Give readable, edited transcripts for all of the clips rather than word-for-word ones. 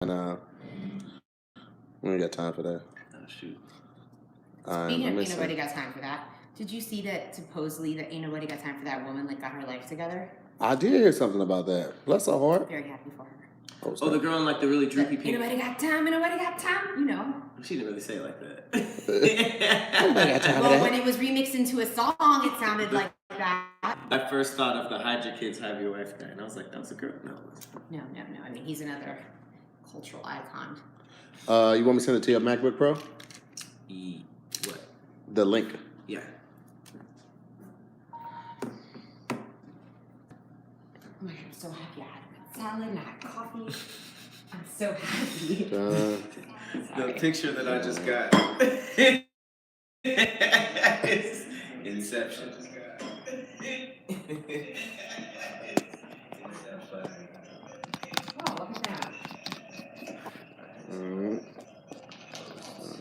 And we ain't got time for that. Oh shoot. Speaking of ain't nobody got time for that, did you see that supposedly that ain't nobody got time for that woman got her life together? I did hear something about that. Bless her heart. Very happy for her. Oh, the girl in like the really droopy pink. Ain't nobody got time, ain't nobody got time, you know. She didn't really say it like that. Nobody got time for Well, that. when it was remixed into a song, it sounded like that. I first thought of the Hide Your Kids, Have Your Wife guy, and I was like, that was a girl. No, it wasn't. No. I mean, he's another cultural icon. You want me to send it to your MacBook Pro? What? The link. Yeah. Oh my god, I'm so happy I had a salad and I had coffee. I'm so happy. The picture that I just got is Inception. Oh, look at that.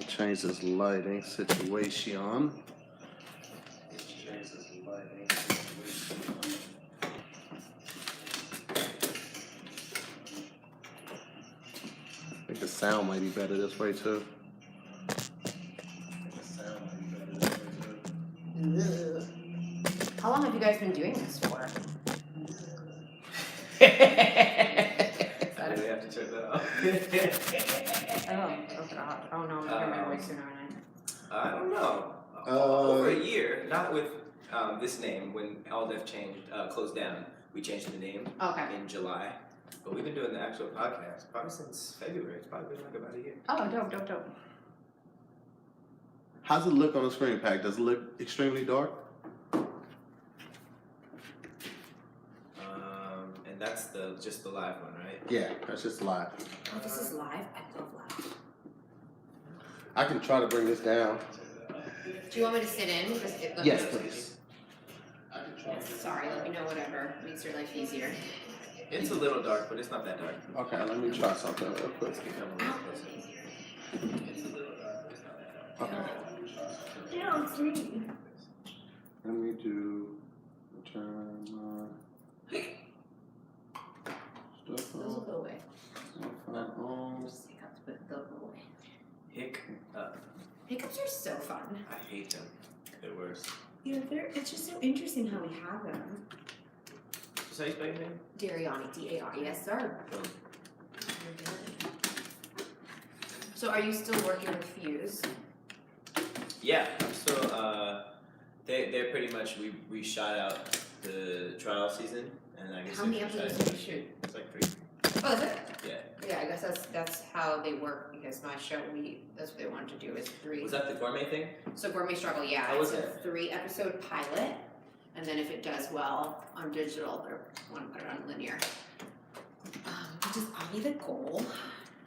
Change this lighting situation. I think the sound might be better this way too. How long have you guys been doing this for? I really have to check that out. Oh god. Oh no, I'm gonna hear my voice soon, aren't I don't know. Over a year, not with this name. When All Def closed down, we changed the name in July. But we've been doing the actual podcast probably since February. It's probably been like about a year. Oh, dope. How's it look on the screen, Pack? Does it look extremely dark? And that's just the live one, right? Yeah, that's just live. Oh, this is live? I love live. I can try to bring this down. Do you want me to sit in? Yes, please. Sorry, let me know whatever makes your life easier. It's a little dark, but it's not that dark. Okay, let me try something real quick. Let's become a little closer. It's a little dark, but it's not that dark. Okay. Yeah, it's me. Let me do turn stuff Those will on. go away. On. Just hiccups, but they'll go away. Hiccups are so fun. I hate them. They're worse. Yeah, it's just so interesting how we have them. Is that how you spell your name? Dariani, D-A-R, yes sir. So are you still working with Fuse? Yeah, I'm still, they're pretty much, we shot out the trial season, and I guess... How many episodes did you shoot? It's like 3. Oh, is it? Yeah. Yeah, I guess that's how they work, because my show, that's what they wanted to do, is 3. Was that the gourmet thing? So Gourmet Struggle, yeah. How was it's it? a 3-episode pilot, and then if it does well on digital, they want to put it on linear. Which is probably the goal.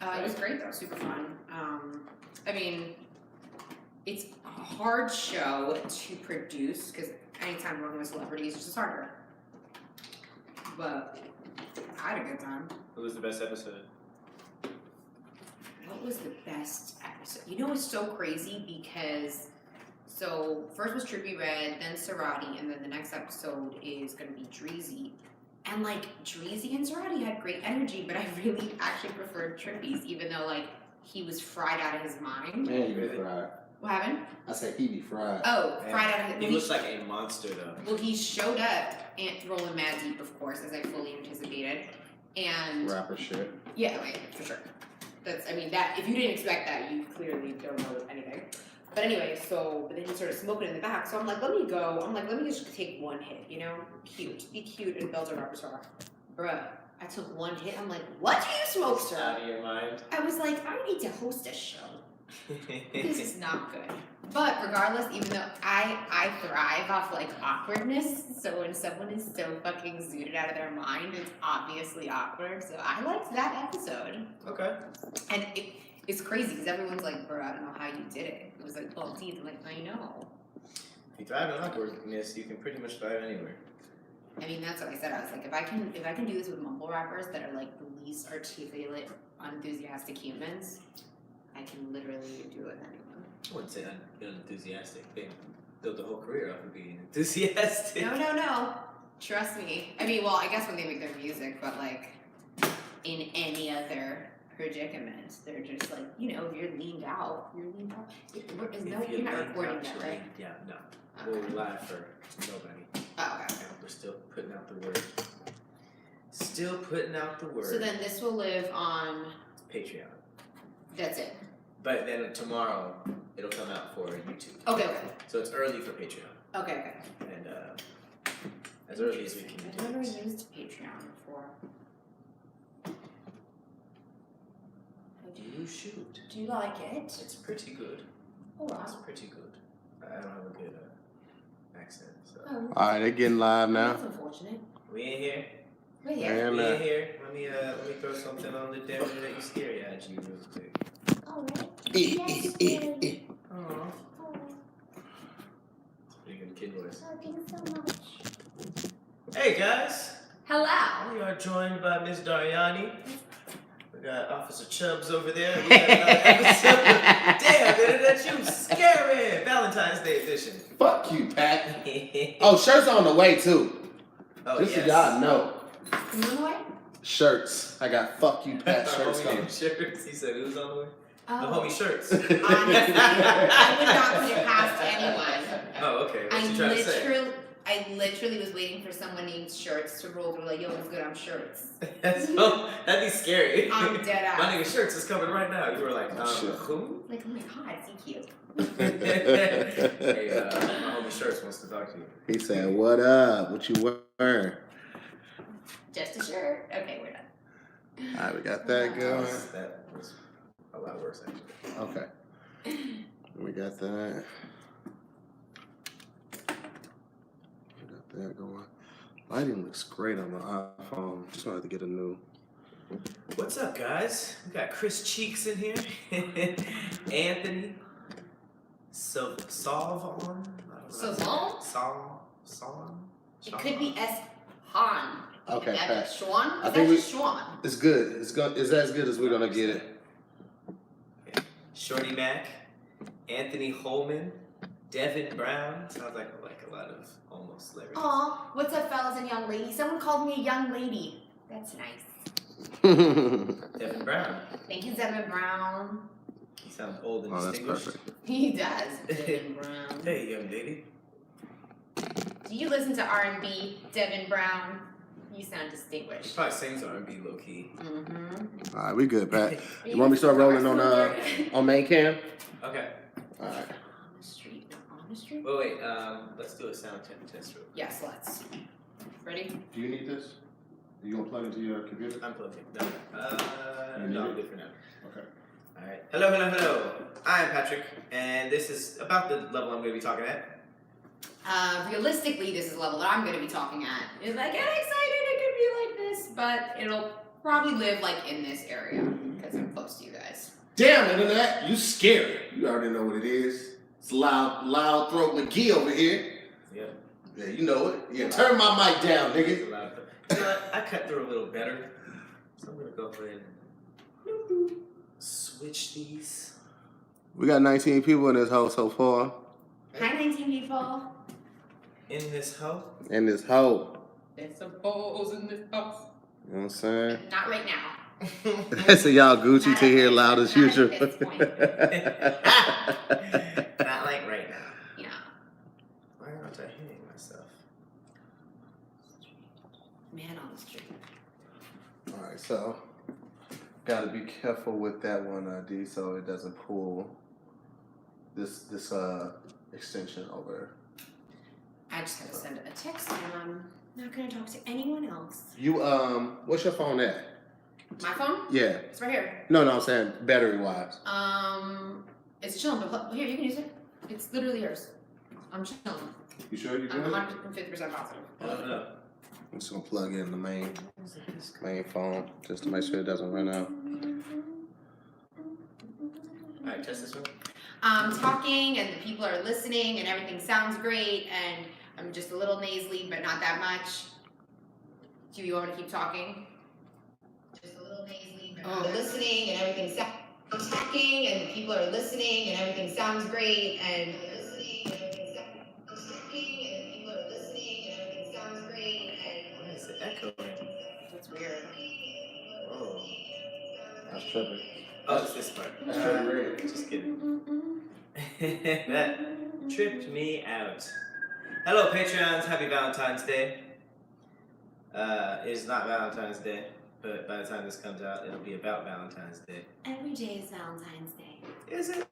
It was great though, super fun. I mean, it's a hard show to produce, because anytime working with celebrities, it's just harder. But I had a good time. What was the best episode? What was the best episode? You know, it's so crazy because, so first was Trippy Red, then Cerati, and then the next episode is going to be Dreezy. And like, Dreezy and Cerati had great energy, but I really actually preferred Trippy's, even though like, he was fried out of his mind. Man, you be fried. What happened? I said he be fried. Oh, fried out of his He looks like a monster though. Well, he showed up and rolling mad deep, of course, as I fully anticipated. And Rapper shit. yeah, like, for sure. That's, I mean, that, if you didn't expect that, you clearly don't know anything. But anyway, but then he started smoking in the back, so I'm like, let me just take one hit, you know? Be cute and build a repertoire. Bruh, I took one hit, I'm like, what do you smoke, sir? Out of your mind. I was like, I need to host a show. This is not good. But regardless, even though I thrive off like awkwardness, so when someone is so fucking zooted out of their mind, it's obviously awkward. So I liked that episode. Okay. And it's crazy because everyone's like, bro, I don't know how you did it. It was like 12 teeth. I'm like, I know. If you thrive in awkwardness, you can pretty much thrive anywhere. I mean, that's what I said. I was like, if I can do this with mumble rappers that are like the least articulate, unenthusiastic humans, I can literally do it with anyone. I wouldn't say unenthusiastic. They built a whole career off of being enthusiastic. No. Trust me. I mean, well, I guess when they make their music, but like in any other predicament. They're just like, you know, if you're leaned out, you're leaned out. You're not recording that, right? Yeah, no. Okay. We're live for nobody. Oh, okay. And we're still putting out the word. Still putting out the word. So then this will live on Patreon. That's it. But then tomorrow it'll come out for YouTube. Okay. So it's early for Patreon. Okay. And as early as we can I've do never it. used Patreon before. You should. Do you like it? It's pretty good. Oh wow. It's pretty good. I don't have a good accent, so. Oh, Alright, they're getting live now. that's unfortunate. We in here. We're here. And, We in here. Let me throw something on the devil that you scary at you real quick. Alright. Aww. Pretty good kid voice. Thanks so much. Hey guys, Hello. we are joined by Miss Dariani. We got Officer Chubbs over there. We got another episode. Damn, Internet, you scary. Valentine's Day edition. Fuck you, Pat. Oh, shirts on the way too. Oh, Just yes. so y'all know. You on the way? Shirts. I got fuck you, Pat Our shirts homie coming. named Shirts. He said who's on the way? Oh. The homie Shirts. Honestly, I would not put it past anyone. Oh, okay. What you trying to say? I literally was waiting for someone named Shirts to roll through like, yo, what's good? I'm Shirts. That'd be scary. I'm dead ass. My nigga Shirts is coming right now. You were like, Shit. who? Like, oh my god, is he cute? Hey, my homie Shirts wants to talk to you. He said, what up? What you wearing? Just a shirt. Okay, we're done. Alright, we got that going. That was a lot worse, actually. Okay. We got that. We got that going. Lighting looks great on the iPhone. Just wanted to get a new. What's up, guys? We got Chris Cheeks in here. Anthony. Salvon? Savon? Salon? It could be S. Han. Okay, Is that Pat. just Schwan? I Is think that we- just Schwan? It's good. It's as good as we're gonna get it. Shorty Mac. Anthony Holman. Devin Brown. Sounds like a lot of almost celebrities. Aw, what's up, fellas and young ladies? Someone called me a young lady. That's nice. Devin Brown. Thank you, Devin Brown. He sounds old and Oh, that's distinguished. perfect. He does. Devin Brown. Hey, young lady. Do you listen to R&B, Devin Brown? You sound He distinguished. probably sings R&B low key. Mm-hmm. Alright, we good, Pat. You want me to start rolling on main cam? Okay. Alright. On the street, not on the street? Well, wait. Let's do a sound test real quick. Yes, let's. Ready? Do you need this? You gonna plug into your computer? I'm plugged in. No. You No, need I'm it? good for now. Okay. Alright. Hello. I am Patrick, and this is about the level I'm going to be talking at. Realistically, this is the level that I'm going to be talking at. If I get excited, it could be like this, but it'll probably live like in this area because I'm close to you guys. Damn, Internet, you scary. You already know what it is. It's loud throat McGee over here. Yep. Yeah, you know it. Yeah, turn my mic down, It's nigga. a lot of you know what? I cut through a little better, so I'm going to go ahead and switch these. We got 19 people in this house so far. Hi, 19 people. In this hoe. In this hoe. There's some holes in this house. You know what I'm saying? Not right now. That's a y'all Gucci Not to at hear this- loud as not at usual. this point. Not like right now. Yeah. Why aren't I hitting myself? Man on the street. Alright, so gotta be careful with that one, D, so it doesn't pull this extension over. I just had to send a text and I'm not going to talk to anyone else. You what's your phone at? My phone? Yeah. It's right here. No, I'm saying battery wise. It's chilling, but here, you can use it. It's literally yours. I'm chilling. You sure you I'm good? 150% positive. I don't know. I'm just gonna plug in the main phone just to make sure it doesn't run out. Alright, test this one. I'm talking and the people are listening and everything sounds great and I'm just a little nasally, but not that much. Do you want me to keep talking? Just a little nasally, but not listening and everything sounds. I'm talking and the people are listening and everything sounds great and listening and everything sounds. I'm talking and the people are listening and everything sounds great and. Why is it echoing? That's weird. Whoa. That's tripping. Oh, it's this part. That's tripping red. Just kidding. That tripped me out. Hello, Patreons. Happy Valentine's Day. It's not Valentine's Day, but by the time this comes out, it'll be about Valentine's Day. Every day is Valentine's Day. Is it?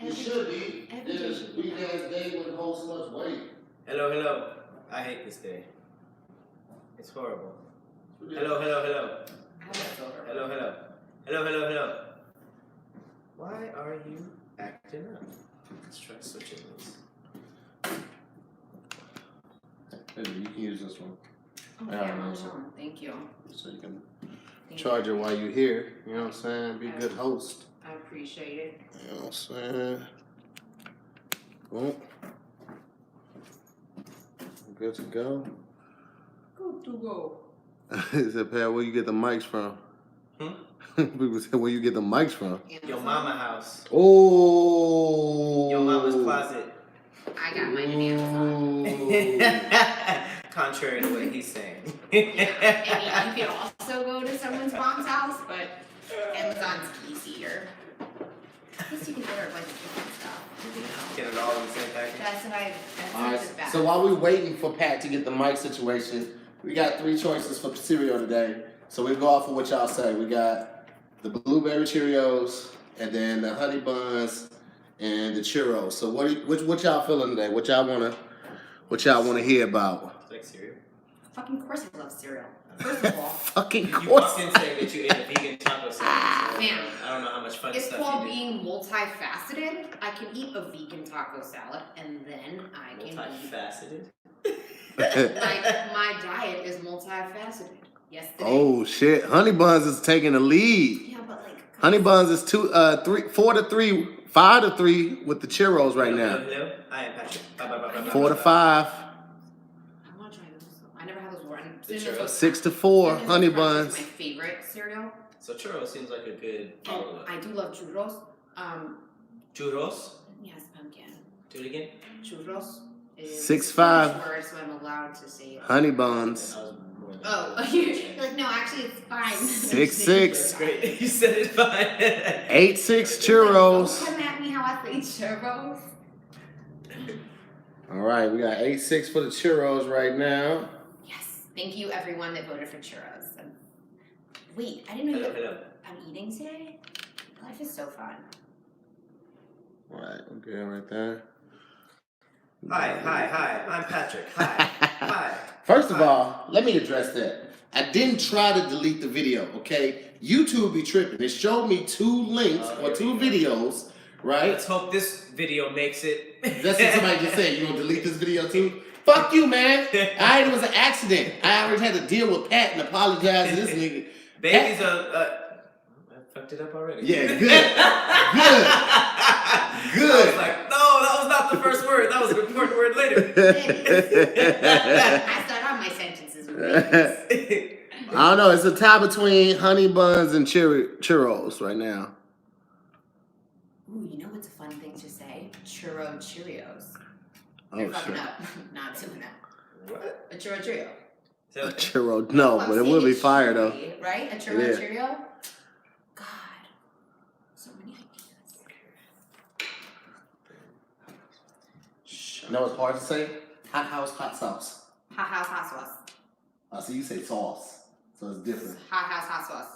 It should be. Every day This should be. weekend's day wouldn't hold so much weight. Hello, hello. I hate this day. It's horrible. Hello, hello, hello. Hello, hello. Hello, hello, hello. Why are you acting up? Let's try switching these. Maybe you can use this one. Oh, Yeah, yeah, no, so- thank you. So you can Thank charge it while you're here. You know what I'm saying? Be a good host. I appreciate it. You know what I'm saying? Well, good to go. Good to go. He said, Pat, where you get the mics from? Hmm? People said, where you get the mics from? Your mama house. Oh. Your mama's closet. I got mine in Amazon. Contrary to what he's saying. I mean, you can also go to someone's mom's house, but Amazon's easier. I guess you can order a bunch of different stuff. You know. Get it all in the same package. That's what I. That's All right, the best. so while we're waiting for Pat to get the mic situation, we got 3 choices for cereal today. So we go off of what y'all say. We got the blueberry Cheerios, and then the honey buns, and the churros. So what y'all feeling today? What y'all wanna hear about? Like cereal. Fucking course I love cereal. First of all, Fucking You course. walked in saying that you ate a vegan taco salad. So Man. I don't know how much fun it's stuff called you being multifaceted. I can eat a vegan taco salad, and then I did. can eat. Multifaceted. My diet is multifaceted. Yesterday. Oh shit! Honey buns is taking the lead. Yeah, but like. Honey buns is 4 to 3, 5 to 3 with the churros right now. Hello. I am Patrick. Bye, bye, bye, bye, 4 to bye. 5, I want to try those. I never had those before. And The Cinnamon churros? Toast 6 to 4, Cinnamon honey Toast Crunch buns. is my favorite cereal. So churros seems like a good And follow-up. I do love churros. Churros? Yes, pumpkin. Do it again. Churros is 6'5". a Spanish word, so I'm allowed to say it. Honey buns. I was more than Oh, you're like, no, actually, it's fine. 6'6". That's great. You said it fine. 8'6" Don't churros. come at me how I say churros. All right, we got 8'6" for the churros right now. Yes, thank you everyone that voted for churros. Wait, I didn't know Hello, you. hello. I'm eating today. Life is so fun. All right, okay, right there. Hi. I'm Patrick. Hi. First of all, let me address that. I didn't try to delete the video, okay? YouTube be tripping. It showed me 2 links or 2 videos, right? Let's hope this video makes it. That's what somebody just said. You gonna delete this video too? Fuck you, man. It was an accident. I already had to deal with Pat and apologize to this nigga. Baby's I fucked it up already. Yeah, good. I was like, no, that was not the first word. That was an important word later. I start out my sentences with this. I don't know. It's a tie between honey buns and churros right now. Ooh, you know what's a fun thing to say? Churro Cheerios. Oh, You're fucking shit. up. Not doing that. What? A churro Cheerio. A churro, no, I'm but it saying will be it's fire though. chewy, right? A churro Yeah. Cheerio? God. So many ideas. You know what's hard to say? Hot house, hot sauce. Hot house hot sauce. So you say sauce, so it's different. Hot house hot sauce.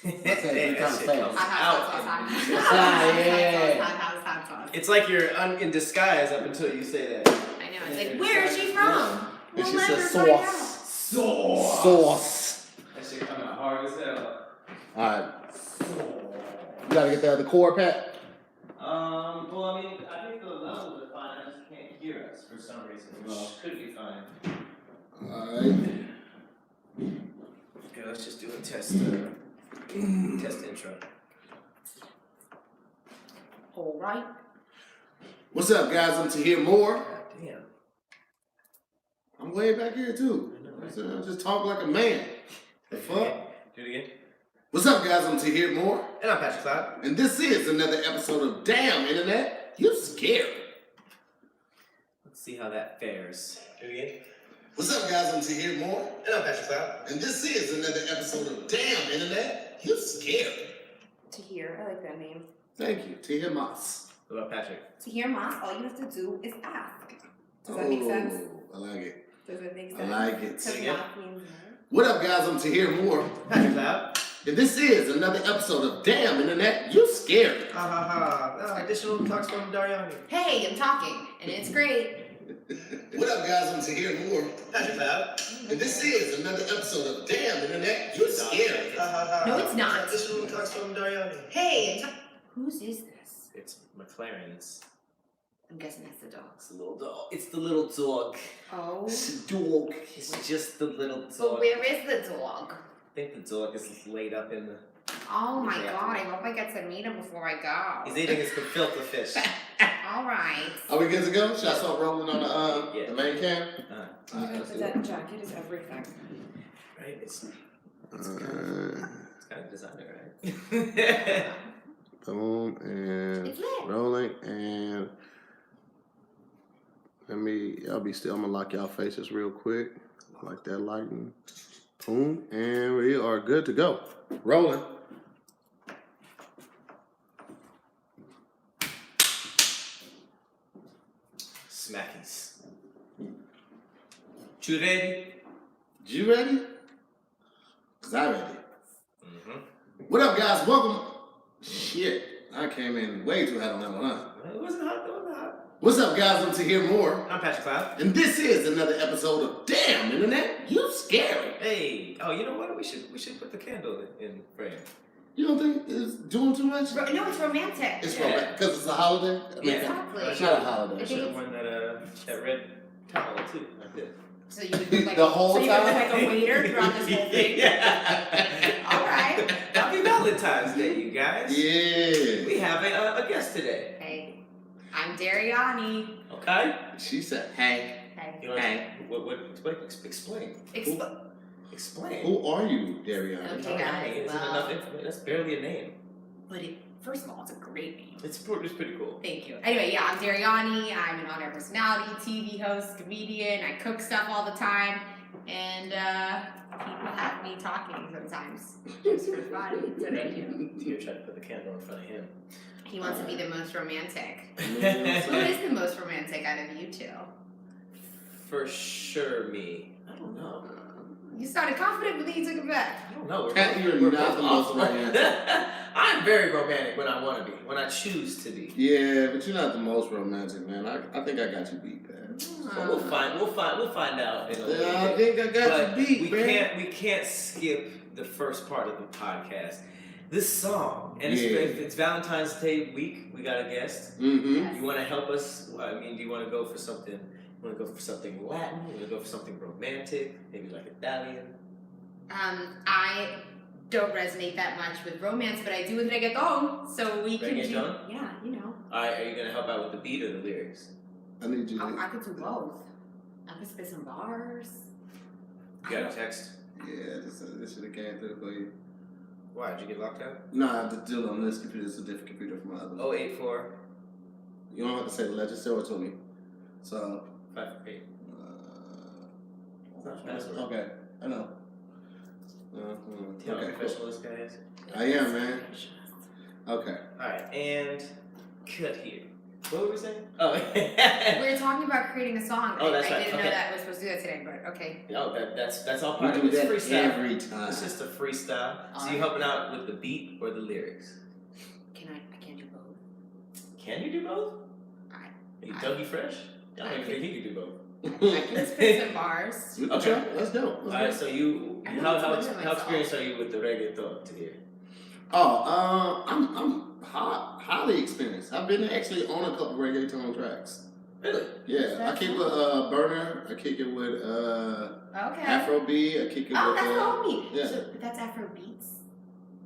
That shit comes fast. Hot house out. hot sauce. Hot Yeah. house hot sauce. It's like you're in disguise up until you say that. I know. It's like, where is she from? And she We'll said never find out. sauce. Sauce. That shit come out hard as hell. Alright. You gotta get the other cord, Pat? Well, I mean, I think the levels are fine. I just can't hear us for some reason, which could be fine. Alright. Okay, let's just do a test. Test intro. All right. What's up, guys? I'm Tahir Moore. God damn. I'm way back here, too. I just talk like a man. The fuck? Do it again. What's up, guys? I'm Tahir Moore. And I'm Patrick Cloud. And this is another episode of Damn Internet, You Scared. Let's see how that fares. Do it again. What's up, guys? I'm Tahir Moore. And I'm Patrick Cloud. And this is another episode of Damn Internet, You Scared. Tahir. I like that name. Thank you. Tahir Moss. What about Patrick? Tahir Moss, all you have to do is ask. Does that make sense? I like it. Does it make sense? I like it. Because Moss means no. What up, guys? I'm Tahir Moore. Patrick Loud. And this is another episode of Damn Internet, You Scary. Ha ha ha. Additional talks from Dariani. Hey, I'm talking, and it's great. What up, guys? I'm Tahir Moore. Patrick Loud. And this is another episode of Damn Internet, You Scary. Ha ha ha. No, it's not. Additional talks from Dariani. Hey, whose is this? It's McLaren's. I'm guessing that's the dog. It's the little dog. It's the little dog. Oh. It's a dog. It's just the little dog. But where is the dog? I think the dog is laid up in the... Oh my god, I hope I get to meet him before I go. He's eating his gefilte fish. Alright. Are we good to go? Should I start rolling on the main cam? That jacket is everything. Right? It's kind of designer, right? Boom, and It's lit. rolling, and y'all be still. I'm gonna lock y'all faces real quick. Like that lighting. Boom, and we are good to go. Rolling. Smackies. You ready? You ready? Cause I ready. Mm-hmm. What up, guys? Welcome. Shit, I came in way too hot on that one, huh? It wasn't hot. It wasn't hot. What's up, guys? I'm Tahir Moore. I'm Patrick Cloud. And this is another episode of Damn Internet, You Scary. Hey. Oh, you know what? We should put the candle in frame. You don't think it's doing too much? No, it's romantic. It's romantic because it's a holiday. Yeah. Exactly. It's not a holiday. I should have worn that red towel too. I did. So you would look like The whole so you would look time? like a waiter throughout this whole thing. Yeah. Alright. Happy Valentine's Day, you guys. Yeah. We have a guest today. Hey, I'm Dariani. Okay. She said, "Hey, Hey. You know what? Explain. Explain. who are you, Darian?" Okay, guys, Isn't well- enough information. That's barely a name. But first of all, it's a great name. It's pretty cool. Thank you. Anyway, yeah, I'm Dariani. I'm an on-air personality, TV host, comedian. I cook stuff all the time. And people have me talking sometimes. Just for fun. So thank you. Tahir tried to put the candle in front of him. He wants to be the most romantic. Who Yeah. is the most romantic out of you two? For sure, me. I don't know. You started confident, but then you took it back. I don't know. Pat, you're we're not both the most awful. romantic. I'm very romantic when I want to be, when I choose to be. Yeah, but you're not the most romantic, man. I think I got you beat, man. So we'll find out in a little Yeah, I bit. think I got But you beat, man. we can't skip the first part of the podcast. This song, and Yeah. it's Valentine's Day week. We got a guest. Mm-hmm. You want to help us? I mean, do you want to go for something? You want to go for something Latin? You want to go for something romantic? Maybe like Italian? I don't resonate that much with romance, but I do with reggaeton. So we can do. Reggaeton? Yeah, you know. Are you gonna help out with the beat or the lyrics? I need you to. I could do both. I could spit some bars. You got a text? Yeah, this should have came through for you. Why did you get locked out? Nah, the deal on this computer is a different computer from my other one. 084 You don't have to say the legend, say it to me. So. 548. It's not a password. Okay, I know. See how Okay, professional this guy is? I am, man. Okay. Alright, and cut here. What were we saying? Oh, We were talking about creating a song. Oh, that's I right, didn't know okay. that we're supposed to do that today, but okay. no, that's all We part do of it. that It's freestyle. every time. It's just a freestyle. So you Alright. helping out with the beat or the lyrics? I can't do both. Can you do both? I- Are you Dougie Fresh? I don't even think he can do both. I can spit some bars. We can try. Let's go. Alright, so I know how it's myself. experienced are you with the reggaeton to hear? I'm highly experienced. I've been actually on a couple reggaeton tracks. Really? Yeah, I kick with Burner. I kick it with Okay. Afrobeat. I kick it Oh, with that's the homie. yeah. So that's Afro beats,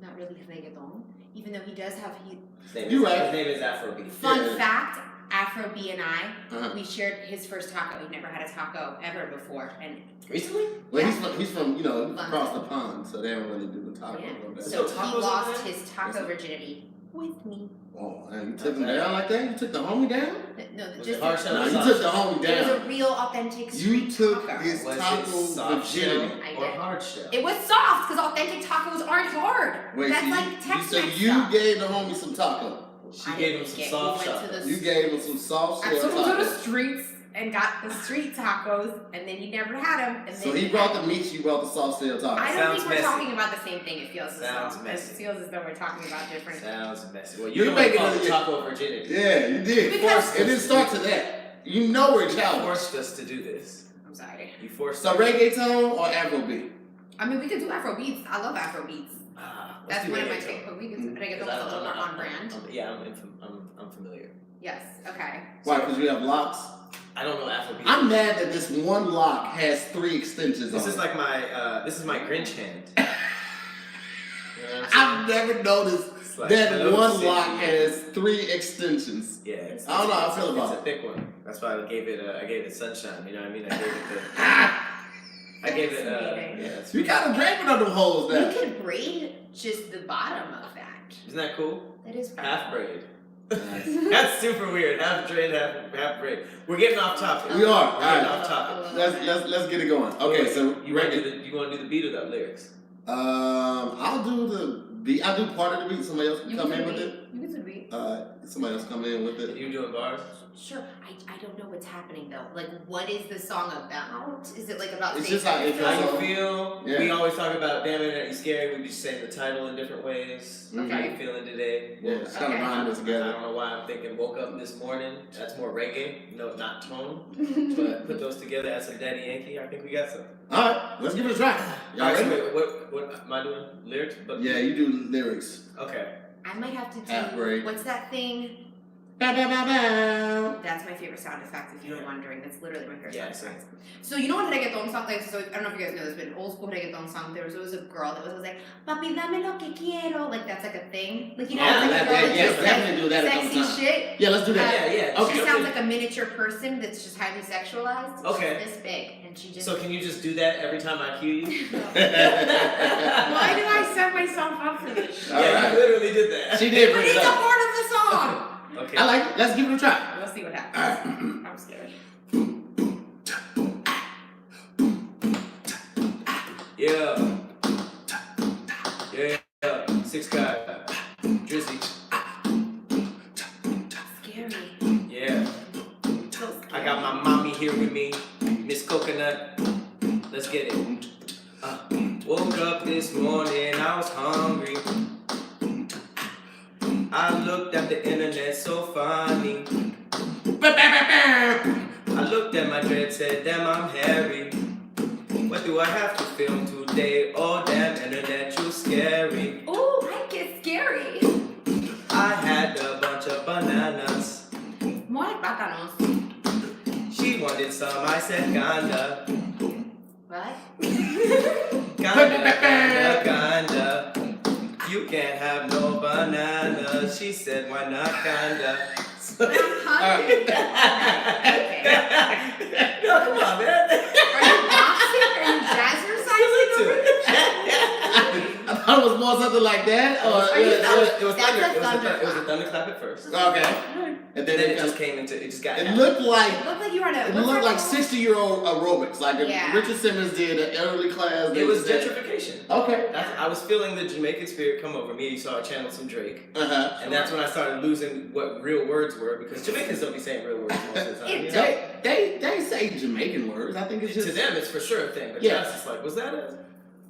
not really reggaeton. Even though he does have His name You is, right. His name is Afrobeat. Fun Yeah. fact, Afro B and I, we shared his first taco. He'd never had a taco ever before, and recently? Well, he's from across the pond, so they don't really do the taco. Yeah. So he lost his taco virginity with me. Oh, and you took him down like that? You took the homie down? No, you just took the homie down. It was a real authentic street You took taco. his taco virginity. Or hard shell? It was soft because authentic tacos aren't hard. Wait, That's so like Tex-Mex you stuff. gave the homie some taco. She gave him some soft shell. You gave him some soft shell So we go to tacos. streets and got the street tacos, and then you never had them. And So then he brought the meat, you brought the soft shell tacos. I don't Sounds think we're messy. talking about the same thing. It feels Sounds as messy. It feels as though we're talking about different. Sounds messy. Well, You you make make it it a- taco virginity. Yeah, you did. Because- It didn't start to that. You know we're You challenged. forced us to do this. I'm sorry. You forced So us. reggaeton or Afrobeat? I mean, we could do Afro beats. I love Afro beats. Let's That's do one of my reggaeton. favorites. But we could reggaeton 'Cause was a little more on brand. I'm familiar. Yes. Okay. Why? Because you have locks? I don't know Afrobeat. I'm mad that this one lock has 3 extensions This on is it. like my Grinch hand. You know what I'm saying? I've never noticed It's like, that hello, one city. lock has 3 extensions. Yeah, it's, I don't know how I feel about it's it. a thick one. That's why I gave it sunshine. You know what I mean? I gave it I gave it Fascinating. yeah. It's You gotta drape it on them holes You now. could braid just the bottom of that. Isn't that cool? That is Half braid. Nice. That's super weird. Half braid, half braid. We're getting off topic. We are. We're getting Alright. off topic. Let's get it going. Okay, so you want to do the beat or the lyrics? I'll do the beat. I'll do part of the beat. Somebody else can come in with it. You can do beat. Somebody else come in with Are it. you doing bars? Sure. I don't know what's happening though. Like, what is the song about? Is it like about? It's saying just how it something? How you feel? Yeah. We always talk about damn it, you scary. We just say the title in different ways. Mhm. How you feeling today? Yeah, it's kind of rhyming I together. don't know why I'm thinking woke up this morning. That's more reggae. No, not tone. But put those together as some Daddy Yankee. I think we got some. All right, let's give it a try. Y'all Alright, so ready? wait, what am I doing? Lyrics? But Yeah, you do lyrics. Okay. I might have to do. Half braid. What's that thing? Bow, bow, bow, bow. That's my favorite sound effect. If you were wondering, that's literally my favorite Yeah, sound effect. So you know what reggaeton song? Like, so I don't know if you guys know this, but an old school reggaeton song. There was always a girl that was always like, "Papi, dame lo que quiero." Like that's like a thing. Like you know, Yeah, like that- a girl yeah, that yeah, just definitely says do that at sexy some time. shit. Yeah, let's do that. Yeah. Okay. She sounds like a miniature person that's just highly sexualized. Okay. She's this big, and she just. So can you just do that every time I cue you? Why did I set myself up for this? All Yeah, right. you literally did that. She did But bring it it's a up. part of the song. Okay. I like it. Let's give it a try. We'll see what All happens. right. I'm scared. Yeah. Yeah. 6 guy. Drizzy. Scary. Yeah. So scary. I got my mommy here with me, Miss Coconut. Let's get it. Woke up this morning, I was hungry. I looked at the internet, so funny. I looked at my dread, said, damn, I'm hairy. What do I have to film today? Oh, damn, internet, you scary. Ooh, I get scary. I had a bunch of bananas. More like plátanos. She wanted some, I said, ganda. What? Ganda. You can't have no bananas. She said, why not ganda? I'm hungry. Okay. No, come on, man. Are you boxing? Are you jazzercising To over it. I thought it was more something like that. Or Are you It was That's thunder. a thunder It was a clap. thunderclap at first. okay. And then Then it it just just came into, it just got it happy. looked like It looked like you were on a. it what's looked that like called? 60-year-old aerobics. Like if Yeah. Richard Simmons did an elderly class. It was did- gentrification. Okay. I was feeling the Jamaican spirit come over me. So I channeled some Drake. Uh-huh. And that's when I started losing what real words were, because Jamaicans don't be saying real words most of the time. It You know? They say Jamaican words. I think it's just To them, it's for sure a thing. But Yeah. to us, it's like, was that a?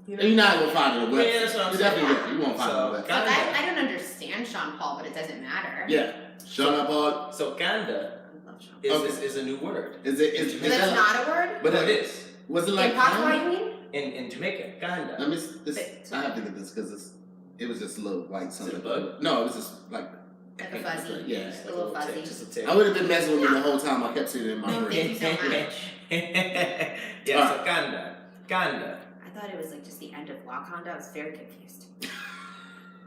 You know? You're not gonna find it on the website. Yeah, that's what I'm You saying. definitely will. You won't find it on the Look, website. I don't understand Sean Paul, but it doesn't matter. Yeah. Shut up, Paul. So ganda I love Sean is a new word. Is it? Is Paul. That's that? not a word? But No, it is. Was it like? Impossible, you mean? In Jamaica, ganda. Let me. I have to get this because it was just a little like something. a bug? No, it was just like. Like a fuzzy. Yeah. Just a little fuzzy. Just a tick. I would have been messing with me the whole time. I kept seeing it in my No, brain. thank you so much. Yeah, so ganda. Ganda. I thought it was like just the end of Wakanda. I was very confused.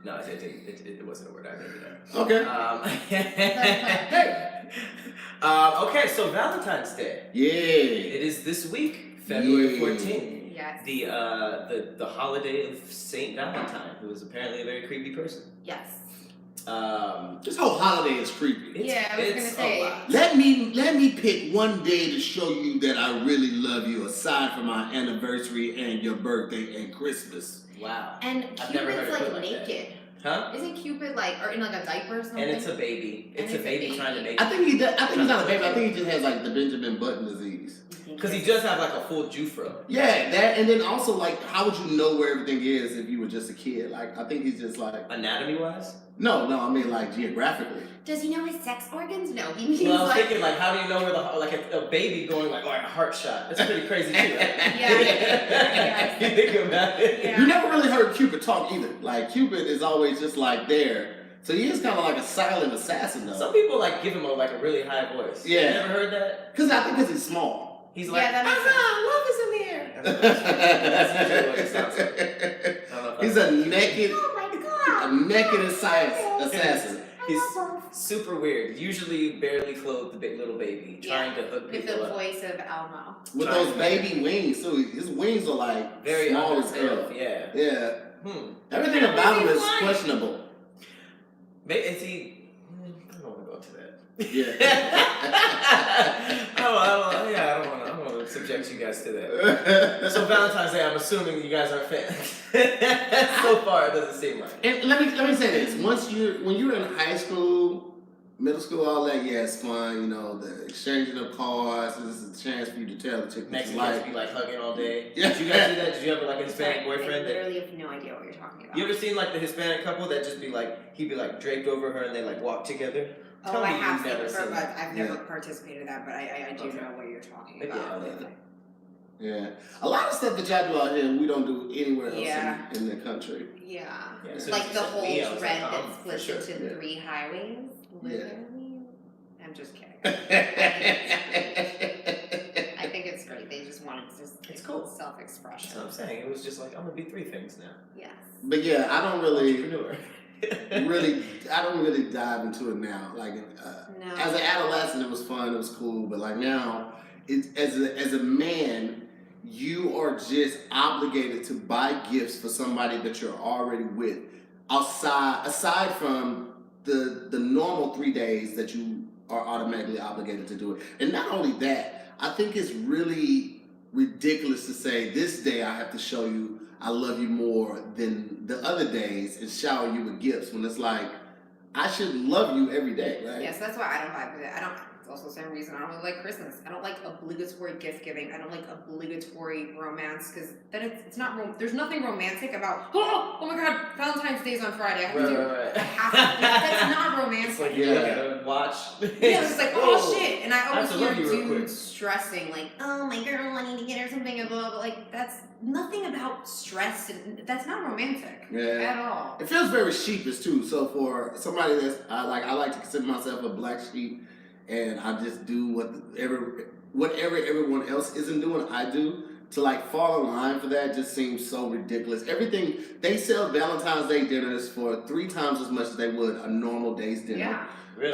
No, it wasn't a word. I made it up. Okay. Um, Okay, so Valentine's Day. Yeah. It is this week, February 14th. Yes. The holiday of Saint Valentine, who is apparently a very creepy person. Yes. This whole holiday is creepy. Yeah, I was gonna say. Let me pick one day to show you that I really love you, aside from my anniversary and your birthday and Christmas. Wow. And I've never heard Cupid's it put like like naked. Huh? Isn't Cupid or in like a diaper or something? And it's a baby. It's a baby trying to make. I think he does. I think he's not a baby. I think he just has like the Benjamin Button disease. Because he does have like a full Jufro. Yeah, that, and then also like, how would you know where everything is if you were just a kid? Like, I think he's just like anatomy wise. No, I mean like geographically. Does he know his sex organs? No, he means well, I was thinking like, how do you know where a baby going like a heart shot? That's pretty crazy too, right? Yeah. You think about it. Yeah. You never really heard Cupid talk either. Like Cupid is always just like there. So he is kind of like a silent assassin though. Some people like give him a really high voice. Yeah. You never heard that? Because I think because he's small. He's like, love is in the air. That's usually what he sounds like. I don't know if He's a naked, Oh a naked assassin. He's super weird. Usually barely clothed little baby trying to hook with people the up. voice of Elmo. With those baby wings too. His wings are like Very small as hell. underdeveloped, yeah. Yeah. Everything Yeah, about him he's is lying. questionable. Is he? I don't want to go into that. Yeah. I don't want to subject you guys to that. So Valentine's Day, I'm assuming you guys are fans. So far, it doesn't seem like. And let me say this: when you're in high school, middle school, all that, yeah, it's fun. You know, the exchanging of cards. This is a chance for you to tell the chick Next what you week, be like hugging all day. Yeah. Did you guys do that? Did you have like a Hispanic I boyfriend? literally have no idea what you're talking about. You ever seen like the Hispanic couple that just be like, he'd be like draped over her and they like walk together? Oh, Tell I me have you've never seen that. I've never participated in that, but I do know what you're talking Maybe about. LA. Yeah, a lot of stuff that y'all do out here, we don't do anywhere else Yeah. in the country. Yeah. So Like it's the just whole me, I was thread like, that for splits sure. into 3 highways. Yeah. Literally. I'm just kidding. I think it's great. They just wanted to It's cool. self-expression. That's what I'm saying. It was just like, I'm gonna be 3 things now. Yes. But yeah, I don't really Entrepreneur. dive into it now. Like No. as an adolescent, it was fun, it was cool. But like now, it's as a man, you are just obligated to buy gifts for somebody that you're already with. Aside from the normal 3 days that you are automatically obligated to do it. And not only that, I think it's really ridiculous to say this day I have to show you I love you more than the other days and shower you with gifts when it's like I should love you every day, right? Yeah, so that's why I don't vibe with it. It's also the same reason I don't really like Christmas. I don't like obligatory gift giving. I don't like obligatory romance because then it's not. There's nothing romantic about. Oh my God, Valentine's Day's on Friday. I have to do. Right. I have to. That's not romantic. It's like you look at a watch. Yeah, it's like, oh shit. And I always have to hear love you real quick. dudes stressing, like, oh, my girl wanting to get her something, and blah, blah, blah. Like, that's nothing about stress, and that's not romantic at all. It feels very sheepish too. So for somebody that's I like to consider myself a black sheep, and I just do whatever everyone else isn't doing, I do. To like fall in line for that just seems so ridiculous. Everything they sell Valentine's Day dinners for 3 times as much as they would a normal day's dinner. Yeah. Really?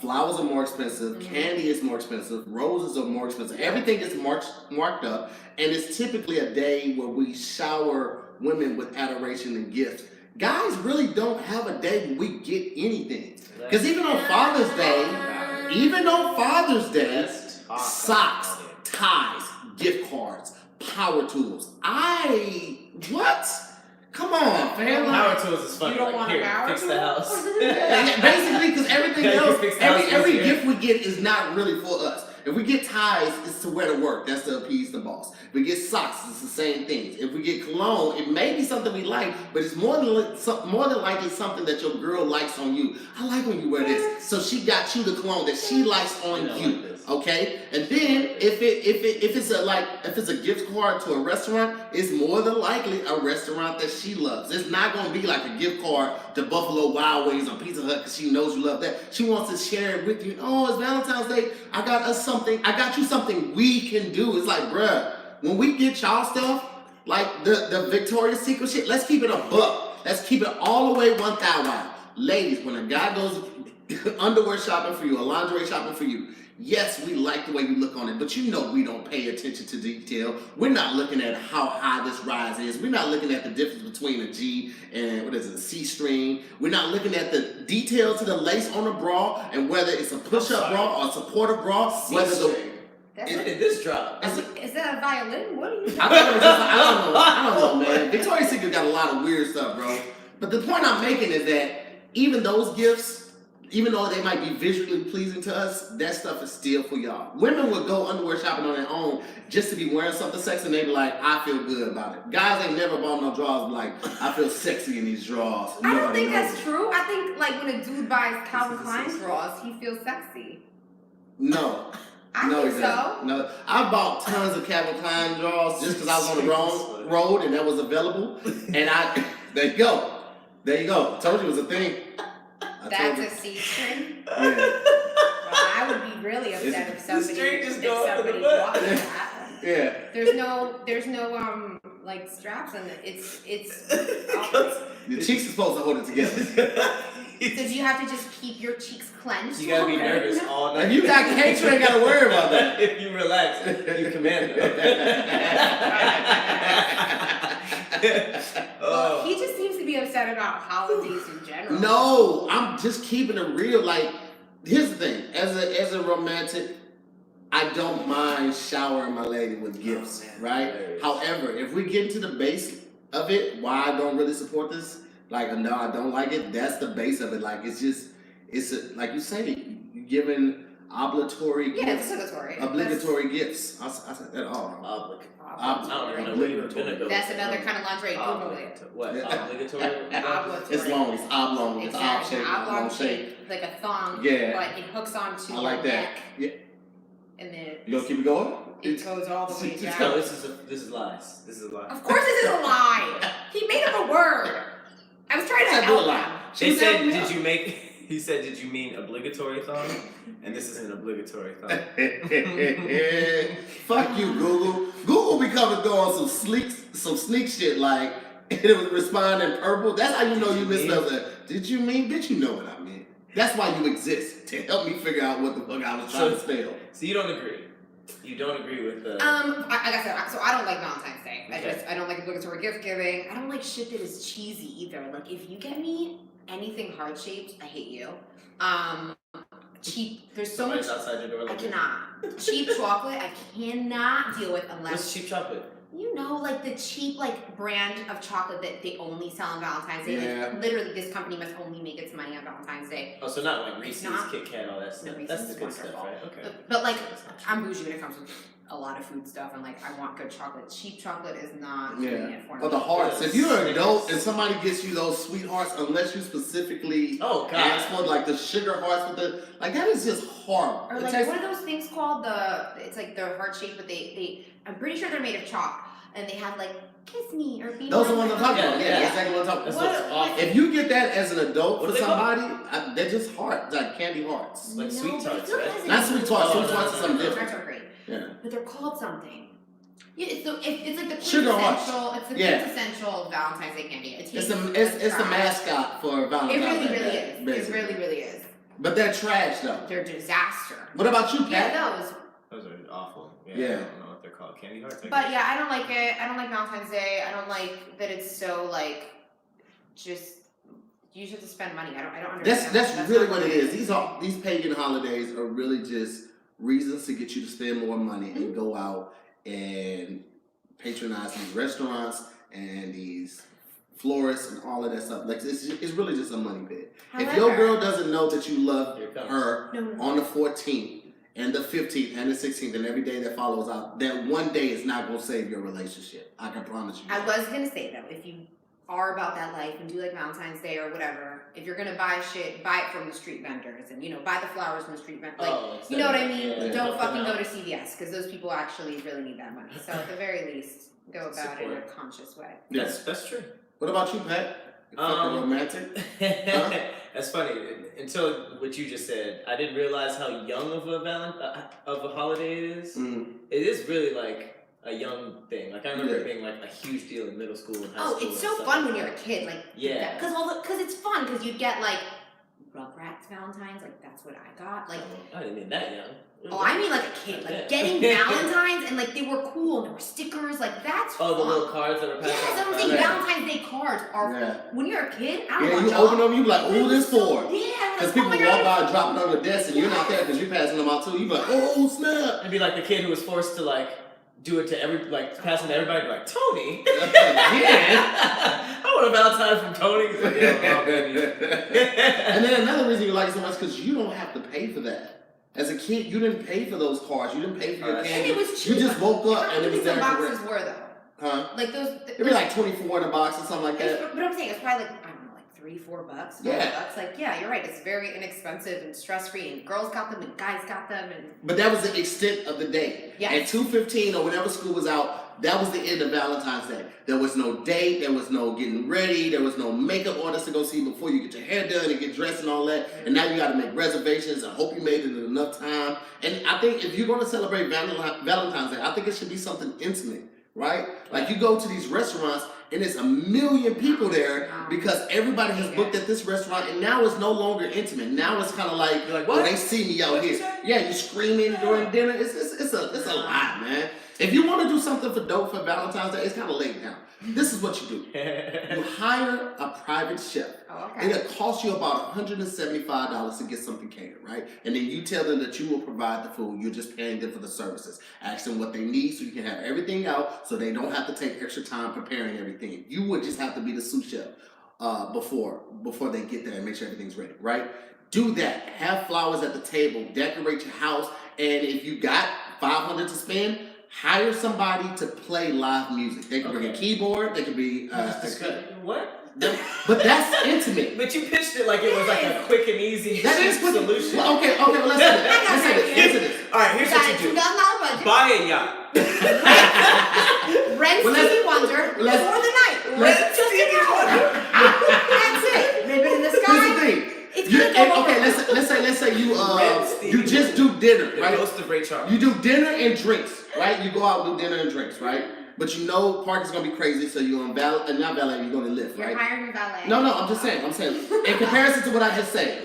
Flowers are more expensive. Mm-hmm. Candy is more expensive. Roses are more expensive. Everything is marked up, and it's typically a day where we shower women with adoration and gifts. Guys really don't have a day where we get anything. Because even on Father's Day, socks, ties, gift cards, power tools. What? Come on, fam. Power tools is funny. You don't like, want here, a power fix tool? the house. Yeah, basically, because everything Yeah, you else, fix the house every easier. gift we get is not really for us. If we get ties, it's to wear to work. That's to appease the boss. If we get socks, it's the same things. If we get cologne, it may be something we like, but it's more than likely something that your girl likes on you. I like when you wear this, so she got you the cologne that she likes on you. Like this. Okay, and then if it's a gift card to a restaurant, it's more than likely a restaurant that she loves. It's not gonna be like a gift card to Buffalo Wild Wings or Pizza Hut because she knows you love that. She wants to share it with you. Oh, it's Valentine's Day. I got you something we can do. It's like, bruh, when we get y'all stuff, like the Victoria's Secret shit, let's keep it a buck. Let's keep it all the way 1,000. ladies, when a guy goes underwear shopping for you, or lingerie shopping for you, yes, we like the way you look on it, but you know we don't pay attention to detail. We're not looking at how high this rise is. We're not looking at the difference between a G and what is it, a C string. We're not looking at the detail to the lace on the bra and whether it's a push-up bra or a supportive bra. Whether the When did this drop? Is that a violin? What are you doing? I thought it was just, I don't know, man. Victoria's Secret got a lot of weird stuff, bro. But the point I'm making is that even those gifts, even though they might be visually pleasing to us, that stuff is still for y'all. Women would go underwear shopping on their own just to be wearing something sexy and they be like, I feel good about it. Guys ain't never bought no drawers like, I feel sexy in these drawers. I don't think that's true. I think like when a dude buys Calvin Klein drawers, he feels sexy. No. I No, think he so. doesn't. No, I bought tons of Calvin Klein drawers just because I was on the wrong road and that was available. And there you go. There you go. Told you it was a thing. That's a C-string? Yeah. Well, I would be really upset if somebody bought that. Yeah. There's no like straps on it. It's The cheeks are supposed to hold it together. So do you have to just keep your cheeks clenched? You gotta be nervous all night. If you got hate, you ain't gotta worry about that. If you relax, you command Well, he just seems to be upset about holidays in general. No, I'm just keeping it real. Like, here's the thing. As a romantic, I don't mind showering my lady with gifts, right? However, if we get into the base of it, why I don't really support this, like, no, I don't like it, that's the base of it. Like, like you say, you're giving obligatory gifts. Yeah, it's obligatory gifts. I said that all. I don't even know where you were gonna go. That's another kind of lingerie. Google it. What? Obligatory? It's long. It's oblong. It's Exactly. oblong shape. Like a thong. Yeah. But it hooks onto I like your that. neck. Yeah. And then You gonna keep it going? it goes all the way down. No, this is lies. This is a lie. Of course this is a lie. He made up a word. I was trying to That's a help lie. him. They said, he said, did you mean obligatory thong? And this is an obligatory thong. Fuck you, Google. Google be coming through on some sneak shit like it was responding purple. That's how you know you missed stuff. Did you mean? Bitch, you know what I meant. That's why you exist, to help me figure out what the fuck I was trying to spell. So you don't agree? You don't agree with the... Like I said, so I don't like Valentine's Day. Okay. I don't like obligatory gift giving. I don't like shit that is cheesy either. Like if you get me anything heart shaped, I hate you. Cheap. There's so much. outside your door. I cannot. Cheap chocolate. I cannot deal with unless. What's cheap chocolate? You know, like the cheap brand of chocolate that they only sell on Valentine's Day. Yeah. Like, literally, this company must only make its money on Valentine's Day. Oh, so not like Reese's, Not- Kit Kat, all that stuff. Reese's That's the is good stuff, wonderful. right? Okay. But like, I'm bougie when it comes to a lot of food stuff, and like, I want good chocolate. Cheap chocolate is not doing it for me. Or the hearts. If you're an adult and somebody gets you those sweet hearts, unless you specifically ask for like the sugar hearts with the that is just horrible. Or like, what are those things called? It's like they're heart shaped, but they I'm pretty sure they're made of chalk, and they have like kiss me or be. Those are ones I'm talking about. Yeah. Yeah, exactly what I'm talking about. That's what's awful. If you get that as an adult What for are they somebody, they're just hearts, like candy hearts. Like sweet tarts, but right? Not sweet tarts. Sweet tarts is something Sweet different. tarts are great. Yeah. But they're called something. Yeah, it's like the Sugar hearts. quintessential. It's the quintessential Valentine's Day candy. It tastes It's the mascot for Valentine's It really, Day. really is. It really, really is. But they're trash though. They're a disaster. What about you, Pat? Yeah, those. Those are awful. Yeah. I don't know what they're called. Candy hearts? But yeah, I don't like it. I don't like Valentine's Day. I don't like that it's so just you just have to spend money. I don't understand. That's really what it is. These pagan holidays are really just reasons to get you to spend more money and go out and patronize these restaurants and these florists and all of that stuff. Like it's really just a money pit. If your girl doesn't know that you love her on the 14th and the 15th and the 16th and every day that follows out, that one day is not going to save your relationship. I can promise you. I was going to say though, if you are about that life and do like Valentine's Day or whatever, if you're going to buy shit, buy it from the street vendors and, buy the flowers from the street vendors. You know what I mean? Yeah. Don't fucking go to CVS because those people actually really need that money. So at the very least, go about it in a conscious way. That's true. What about you, Pat? You fucking romantic? Huh? That's funny. Until what you just said, I didn't realize how young of a holiday it is. Mm. It is really like a young thing. Like I remember it being like a huge deal in middle school and high school. Oh, it's so fun when you're a kid, like because it's fun because you'd get like Rugrats Valentines, like that's what I got. Like I didn't mean that young. Oh, I mean like a kid, like getting Valentines and like they were cool and there were stickers, like that's fun. Oh, the little cards that were passed out. Yes, I'm saying Valentine's Day cards are when you're a kid. I don't know. You open them, you be like, "Who this for?" Yeah, because people walk by and drop it on the desk, and you're not there because you're passing them out too. You be like, "Oh snap!" It'd be like the kid who was forced to like do it to passing to everybody, like Tony. I want a Valentine from Tony. Like, and then another reason you like it so much because you don't have to pay for that. As a kid, you didn't pay for those cards. You didn't pay for your candy. And it was cheap. You just woke up and it was there. How much boxes were though? Huh? Like those. It'd be like 24 in a box or something like that. But I'm saying it's probably like I don't know, like $3-4, $5 bucks. Like you're right. It's very inexpensive and stress free. And girls got them and guys got them and. But that was the extent of the day. Yes. At 2:15 or whenever school was out, that was the end of Valentine's Day. There was no date. There was no getting ready. There was no makeup artist to go see before you get your hair done and get dressed and all that. And now you got to make reservations and hope you made it in enough time. And I think if you're going to celebrate Valentine's Day, I think it should be something intimate, right? Like you go to these restaurants and there's a million people there because everybody has booked at this restaurant, and now it's no longer intimate. Now it's kind of like, oh, they see me out here. Yeah, you screaming during dinner. It's a lot, man. If you want to do something for Valentine's Day, it's kind of late now. This is what you do. You hire a private chef. Oh, okay. It'll cost you about $175 to get something catered, right? And then you tell them that you will provide the food. You're just paying them for the services. Ask them what they need so you can have everything out so they don't have to take extra time preparing everything. You would just have to be the sous chef before they get there and make sure everything's ready, right? Do that. Have flowers at the table. Decorate your house. And if you got $500 to spend, hire somebody to play live music. They can bring a keyboard. They can be what? But that's intimate. But you pitched it like it was like a quick and easy solution. Well, okay, well, listen to this. All right, here's what you do. Buy a yacht. Rent Stevie Wonder for the night. Rent Stevie Wonder. That's it. Live in the sky. Here's the thing. Let's say you just do dinner, right? The ghost of Ray Charles. You do dinner and drinks, right? You go out and do dinner and drinks, right? But you know parking's gonna be crazy, so you're on not valet, you're gonna Lyft, right? You're hiring your valet. No, I'm just saying. In comparison to what I just said.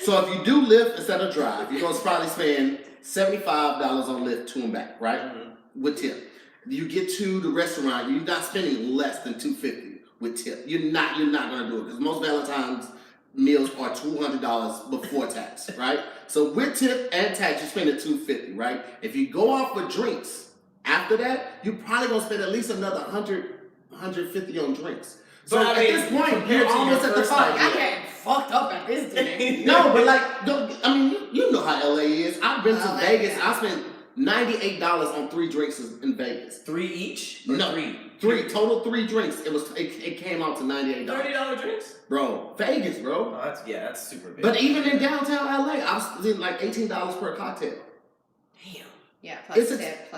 So if you do Lyft instead of drive, you're gonna probably spend $75 on Lyft to and back, right? Mm-hmm. With tip. You get to the restaurant, you're not spending less than $250 with tip. You're not gonna do it because most Valentine's meals are $200 before tax, right? So with tip and tax, you're spending $250, right? If you go off with drinks after that, you're probably gonna spend at least another $150 on drinks. So at this point, you're almost at the five. I get fucked up at this dinner. No, but you know how LA is. I've been to Vegas. I spent $98 on 3 drinks in Vegas. 3 each? No, three total 3 drinks. It came out to $98. $30 drinks? Bro, Vegas, bro. Oh, that's super big. But even in downtown LA, I was spending like $18 per cocktail. Damn. Yeah,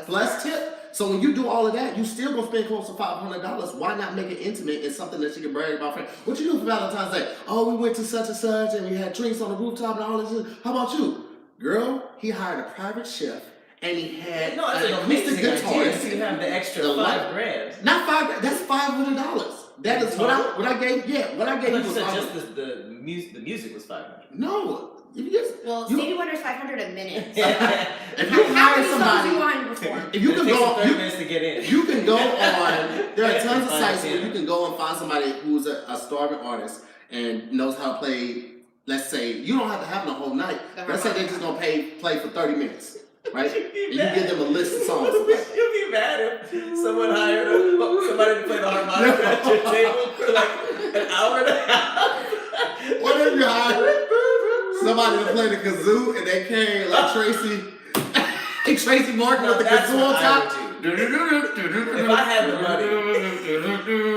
plus tip. So when you do all of that, you still gonna spend close to $500. Why not make it intimate and something that you can brag about? What you do for Valentine's Day? Oh, we went to such and such and we had drinks on the rooftop and all this. How about you? Girl, he hired a private chef and he had an acoustic guitarist. You have the extra $5,000. Not $5,000. That's $500. That is what I gave. Yeah, what I gave. You said just the music was $500. No. Stevie Wonder's $500 a minute. If you hire somebody, if you can go, 30 minutes to get in. You can go on. There are tons of sites where you can go and find somebody who's a starving artist and knows how to play. Let's say you don't have to have the whole night. Let's say they're just gonna play for 30 minutes, right? And you give them a list of songs. You'll be mad if someone hired somebody to play the harmonica at your table for like an hour and a half. What if you hired somebody to play the kazoo and they came like Tracy Morgan with the kazoo on top? If I had the money,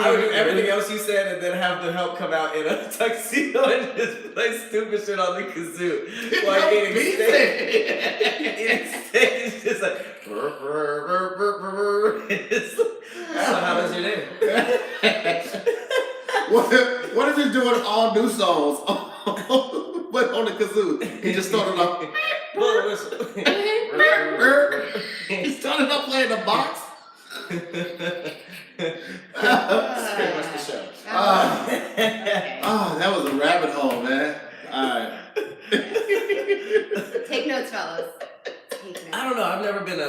I would do everything else you said and then have the help come out in a tuxedo and just play stupid shit on the kazoo. Like eating steak. It's just like. So how was your day? What if he's doing all new songs but on the kazoo? He just started off. Blow the whistle. He started up playing the box. That's pretty much the show. That was a rabbit hole, man. All right. Take notes, fellas. Take notes. I don't know. I've never been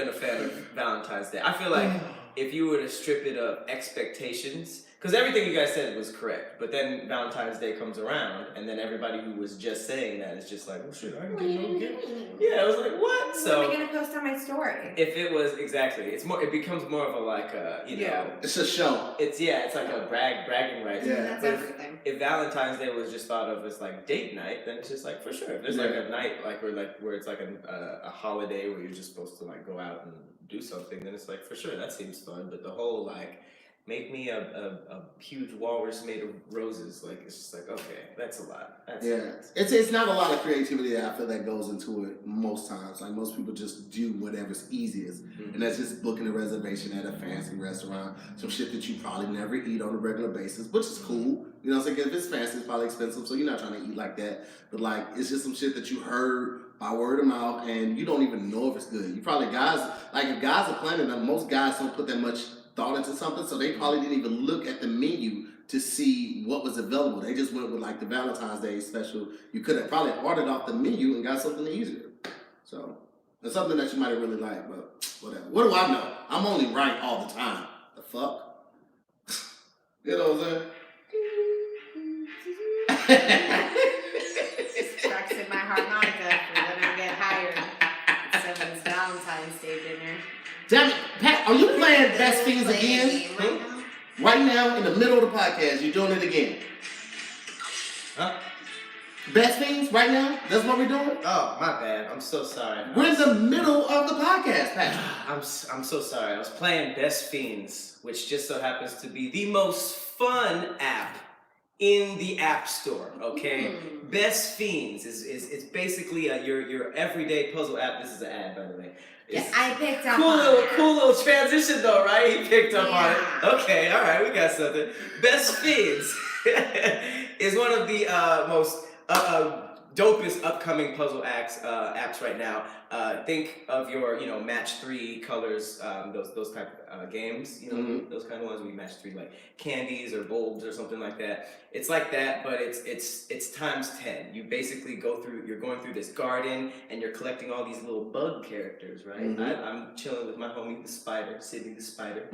a fan of Valentine's Day. I feel like if you were to strip it of expectations, because everything you guys said was correct, but then Valentine's Day comes around, and then everybody who was just saying that is just like, well, shit, I can get you a gift. Yeah, I was like, what? So what am I gonna post on my story? if it was exactly, it becomes more of a like a, you know, it's a show. it's like a bragging rights. Yeah. That's But everything. if Valentine's Day was just thought of as like date night, then it's just like for sure. If there's like a night where it's like a holiday where you're just supposed to like go out and do something, then it's like for sure that seems fun. But the whole like make me a huge walrus made of roses, like it's just like okay, that's a lot. It's not a lot of creativity that I feel that goes into it most times. Like most people just do whatever's easiest, and that's just booking a reservation at a fancy restaurant, some shit that you probably never eat on a regular basis, which is cool. You know what I'm saying? If it's fancy, it's probably expensive, so you're not trying to eat like that. But like, it's just some shit that you heard by word of mouth, and you don't even know if it's good. You probably if guys are planning them, most guys don't put that much thought into something, so they probably didn't even look at the menu to see what was available. They just went with like the Valentine's Day special. You could have probably ordered off the menu and got something easier. So it's something that you might have really liked, but whatever. What do I know? I'm only right all the time. The fuck? You know what I'm saying? Practicing my harmonica for when I get hired. Someone's Valentine's Day dinner. Damn it, Pat, are you playing Best Fiends again? Right now? Right now, in the middle of the podcast, you're doing it again. Huh? Best Fiends, right now? That's what we're doing? Oh, my bad. I'm so sorry. We're in the middle of the podcast, Pat. I'm so sorry. I was playing Best Fiends, which just so happens to be the most fun app in the App Store, okay? Best Fiends is basically your everyday puzzle app. This is an ad, by the way. Yes, I picked up Cool on little transition though, right? He picked up on it. Yeah. Okay, all right, we got something. Best Fiends is one of the most dopest upcoming puzzle apps right now. Think of your, match 3 colors, those type of games, those kind of ones where you match 3 like candies or bulbs or something like that. It's like that, but it's times 10. You basically you're going through this garden and you're collecting all these little bug characters, right? I'm chilling with my homie the spider, Sydney the spider.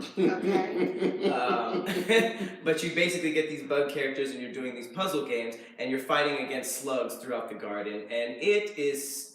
Okay. But you basically get these bug characters and you're doing these puzzle games and you're fighting against slugs throughout the garden, and it's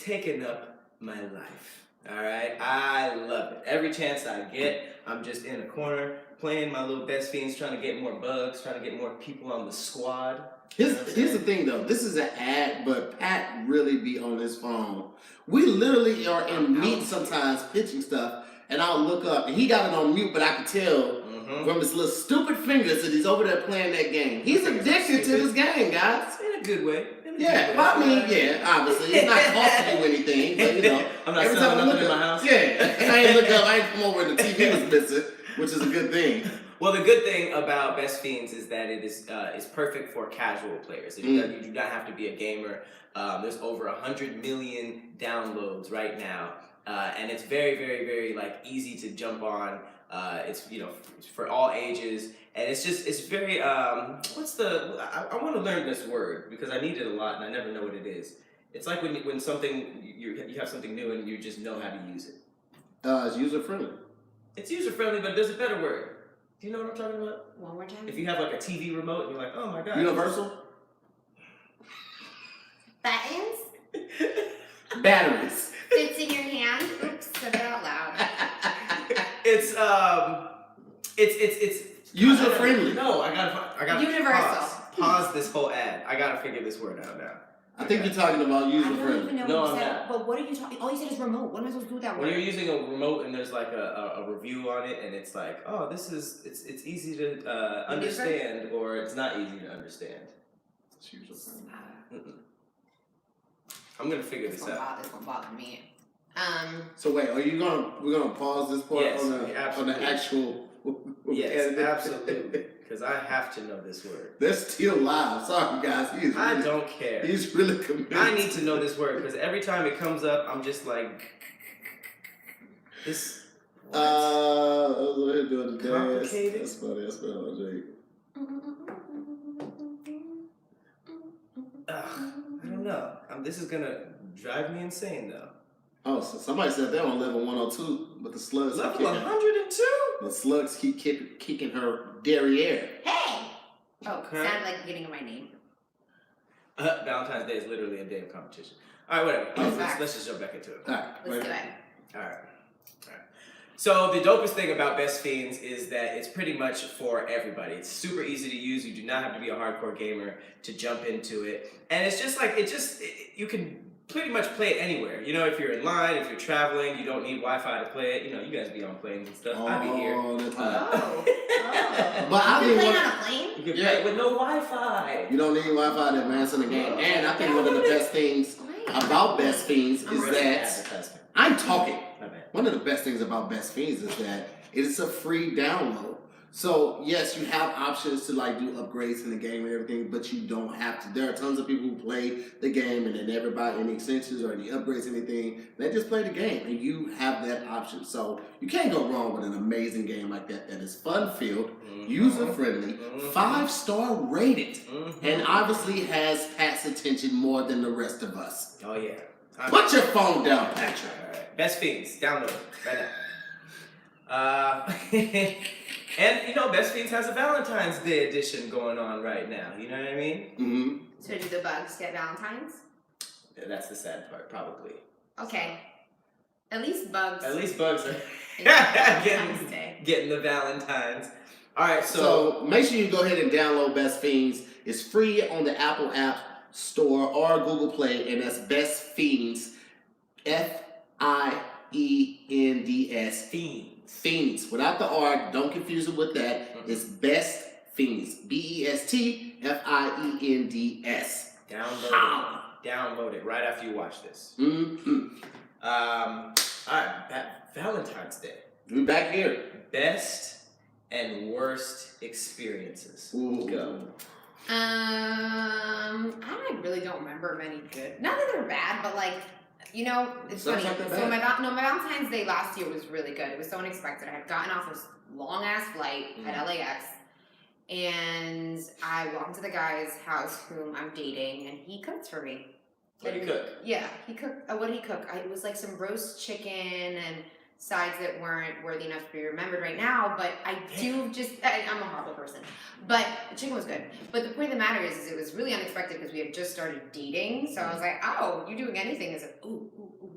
taken up my life. All right, I love it. Every chance I get, I'm just in a corner playing my little Best Fiends, trying to get more bugs, trying to get more people on the squad. Here's the thing though. This is an ad, but Pat really be on his phone. We literally are in meetings sometimes pitching stuff, and I'll look up, and he got it on mute, but I can tell from his little stupid fingers that he's over there playing that game. He's addicted to this game, guys. In a good way. Yeah, well, I mean, obviously, it's not costing you anything, but I'm not every selling time I nothing look in my up, house. yeah, I ain't look up, I ain't come over and the TV was missing, which is a good thing. Well, the good thing about Best Fiends is that it is perfect for casual players. You do not have to be a gamer. There's over 100 million downloads right now, and it's very, very, very easy to jump on. It's for all ages, and it's very I want to learn this word because I need it a lot and I never know what it is. It's like when something you have something new and you just know how to use it. It's user friendly. It's user friendly, but there's a better word. Do you know what I'm talking about? One more time. If you have a TV remote and you're like, oh my god. Universal? Buttons? Batteries. Fits in your hand? Oops, said it out loud. It's user friendly. No, I gotta Universal. Pause this whole ad. I gotta figure this word out now. I think you're talking about user I don't friendly. even know No, what I'm you said. not. But what are you talking? All you said is remote. What am I supposed to do with that When word? you're using a remote and there's like a review on it and it's like, oh, it's easy to understand or it's not easy to understand. It's user friendly. I'm gonna figure this out. This won't bother me. So wait, we're gonna pause this part Yes, on the actual Yes, absolutely. because I have to know this word. They're still live. Sorry, guys. I don't care. He's really committed. I need to know this word because every time it comes up, I'm just like, this. What? We're doing the Complicated. dance. That's funny. That's funny, Jake. I don't know. This is gonna drive me insane though. Oh, so somebody said they're on level 102, but the slugs Level keep 102. The slugs keep kicking her derriere. Hey! Oh, Okay. sounded like the beginning of my name. Valentine's Day is literally a day of competition. All right, whatever. Let's just jump back into it. All right, Let's do it. All right. So the dopest thing about Best Fiends is that it's pretty much for everybody. It's super easy to use. You do not have to be a hardcore gamer to jump into it. And it's just like, you can pretty much play it anywhere. You know, if you're in line, if you're traveling, you don't need Wi-Fi to play it. You know, you guys be on planes and stuff. I'll be here. But I You think playing on a plane? You can play it with no Wi-Fi. you don't need Wi-Fi to advance in the game. And I think one of the best things about Best Fiends is that I'm talking. One of the best things about Best Fiends is that it's a free download. So yes, you have options to like do upgrades in the game and everything, but you don't have to. There are tons of people who play the game and they never buy any extensions or any upgrades, anything. They just play the game, and you have that option. So you can't go wrong with an amazing game like that. That is fun-filled, user-friendly, 5-star rated, and obviously has Pat's attention more than the rest of us. Oh yeah. Put your phone down, Patrick. All right. Best Fiends, download it right now. And you know, Best Fiends has a Valentine's Day edition going on right now. You know what I mean? Mm-hmm. So do the bugs get Valentine's? Yeah, that's the sad part, probably. Okay. At least bugs. At least bugs are Valentine's Day. getting the Valentines. All right, So make sure you go ahead and download Best Fiends. It's free on the Apple App Store or Google Play, and that's Best Fiends, Fiends. Fiends. Without the R, don't confuse it with that. It's Best Fiends. BESTFIENDS. Download it right after you watch this. Mm-hmm. All right, Valentine's Day. We're back here. Best and worst experiences. Ooh. Go. I really don't remember many good. Not that they're bad, but like, you know, it's Sounds funny. like they're So bad. my Valentine's Day last year was really good. It was so unexpected. I had gotten off this long ass flight at LAX, and I walked into the guy's house whom I'm dating, and he cooked for me. What did he cook? Yeah, he cooked. What did he cook? It was like some roast chicken and sides that weren't worthy enough to be remembered right now, but I'm a horrible person. But the chicken was good. But the point of the matter is it was really unexpected because we had just started dating. So I was like, oh, you doing anything? Is like, ooh,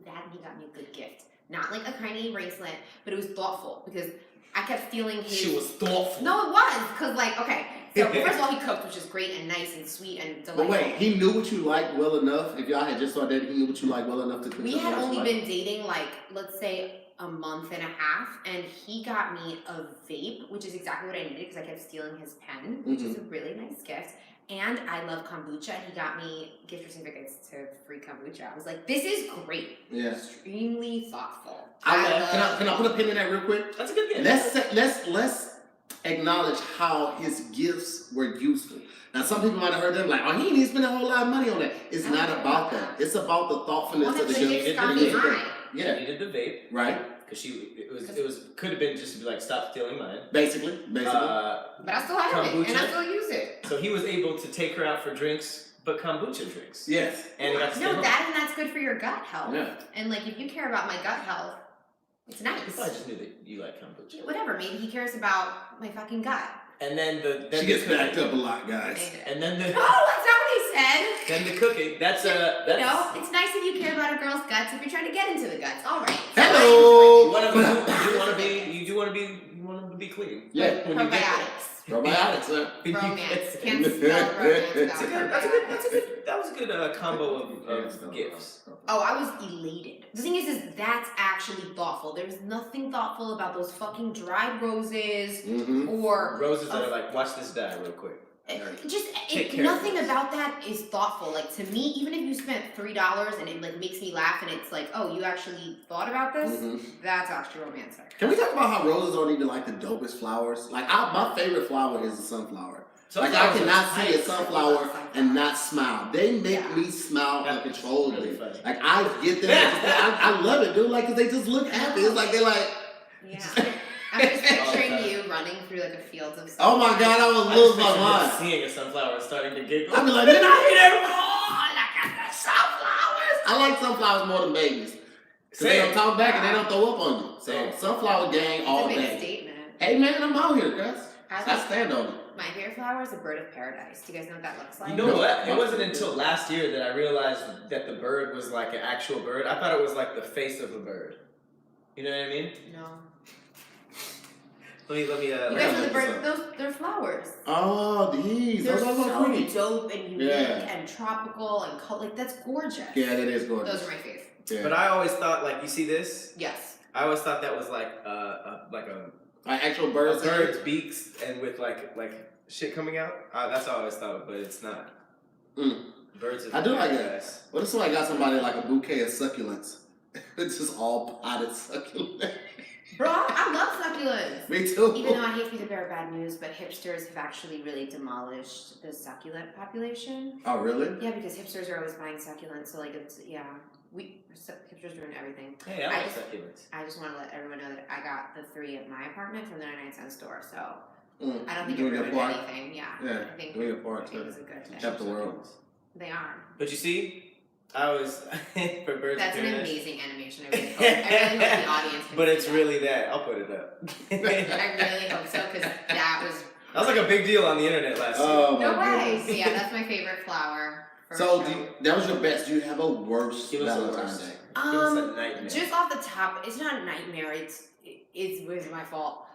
that he got me a good gift. Not like a tiny bracelet, but it was thoughtful because I kept feeling his. She was thoughtful. No, it was because like okay. So first of all, he cooked, which is great and nice and sweet and delightful. But wait, he knew what you liked well enough. If y'all had just started dating, he knew what you liked well enough to cook. We had only been dating like, let's say, a month and a half, and he got me a vape, which is exactly what I needed because I kept stealing his pen, which is a really nice gift. And I love kombucha, and he got me gift certificates to free kombucha. I was like, this is great. Yeah. Extremely thoughtful. Can I put a pin in that real quick? That's a good gift. Let's acknowledge how his gifts were useful. Now, some people might have heard them like, oh, he didn't spend a whole lot of money on that. It's not about that. It's about the thoughtfulness of the gift. Got me high. Yeah. She needed the vape. Right. Because could have been just to be like, stop stealing mine. Basically. But I still have it, and I still use it. So he was able to take her out for drinks, but kombucha drinks. Yes. And he got to stay No, home. that's good for your gut health. Yeah. And like, if you care about my gut health, it's nice. I just knew that you like kombucha. Whatever, maybe he cares about my fucking gut. And then she gets backed up a lot, guys. And then No, that's not what he said. Then the cooking. That's You know, it's nice if you care about a girl's guts if you're trying to get into the guts. All right. Hello. You want to be clean. Yeah. Probiotics. Probiotics, huh? Romance. Can't spell romance without probiotics. That was a good combo of gifts. Oh, I was elated. The thing is that's actually thoughtful. There was nothing thoughtful about those fucking dried roses or Roses that are like, watch this die real quick. Nothing about that is thoughtful. Like to me, even if you spent $3 and it like makes me laugh and it's like, oh, you actually thought about this, that's actually romantic. Can we talk about how roses aren't even like the dopest flowers? Like my favorite flower is the sunflower. Like I cannot see a sunflower and not smile. They make me smile uncontrollably. Really like I get them. I love it, dude. Like, cause they just look happy. It's like they're like. Yeah. I'm just picturing you running through like a field of sunflowers. Oh my God, I would lose my mind. Seeing a sunflower starting to giggle. I'd be like, man, I hate everyone. Oh, look at the sunflowers. I like sunflowers more than babies. Cause they don't talk back and they don't throw up on you. So sunflower gang all It's a big day. statement. Hey man, I'm out here, guys. I stand on it. My favorite flower is a bird of paradise. Do you guys know what that looks like? You know what? It wasn't until last year that I realized that the bird was like an actual bird. I thought it was like the face of a bird. You know what I mean? No. Let me. You guys know the bird? They're flowers. Oh, these. They're Those are so pretty. dope and unique and tropical and like that's gorgeous. Yeah, that is gorgeous. Those are my favorite. Yeah. But I always thought, like, you see this? Yes. I always thought that was like actual birds. Birds' beaks and with like shit coming out. That's how I always thought, but it's not. Birds. I do like that. What if somebody got somebody like a bouquet of succulents? It's just all potted succulents. Bro, I love succulents. Me too. Even though I hate to be the bearer of bad news, but hipsters have actually really demolished the succulent population. Oh, really? Yeah, because hipsters are always buying succulents, so like it's hipsters doing everything. Hey, I like succulents. I just want to let everyone know that I got the 3 at my apartment from the 99-cent store, so I don't think it ruined anything. Yeah, I think doing your part it was a good thing. Kept the world. They are. But you see, I was for birds. That's an amazing animation. I really hope the audience can but it's see really that. I'll put it up. I really hope so, because that was like a big deal on the internet last year. No way. So yeah, that's my favorite flower. So that was your best. Do you have a worse Valentine's Day? Just off the top, it's not a nightmare. It was my fault.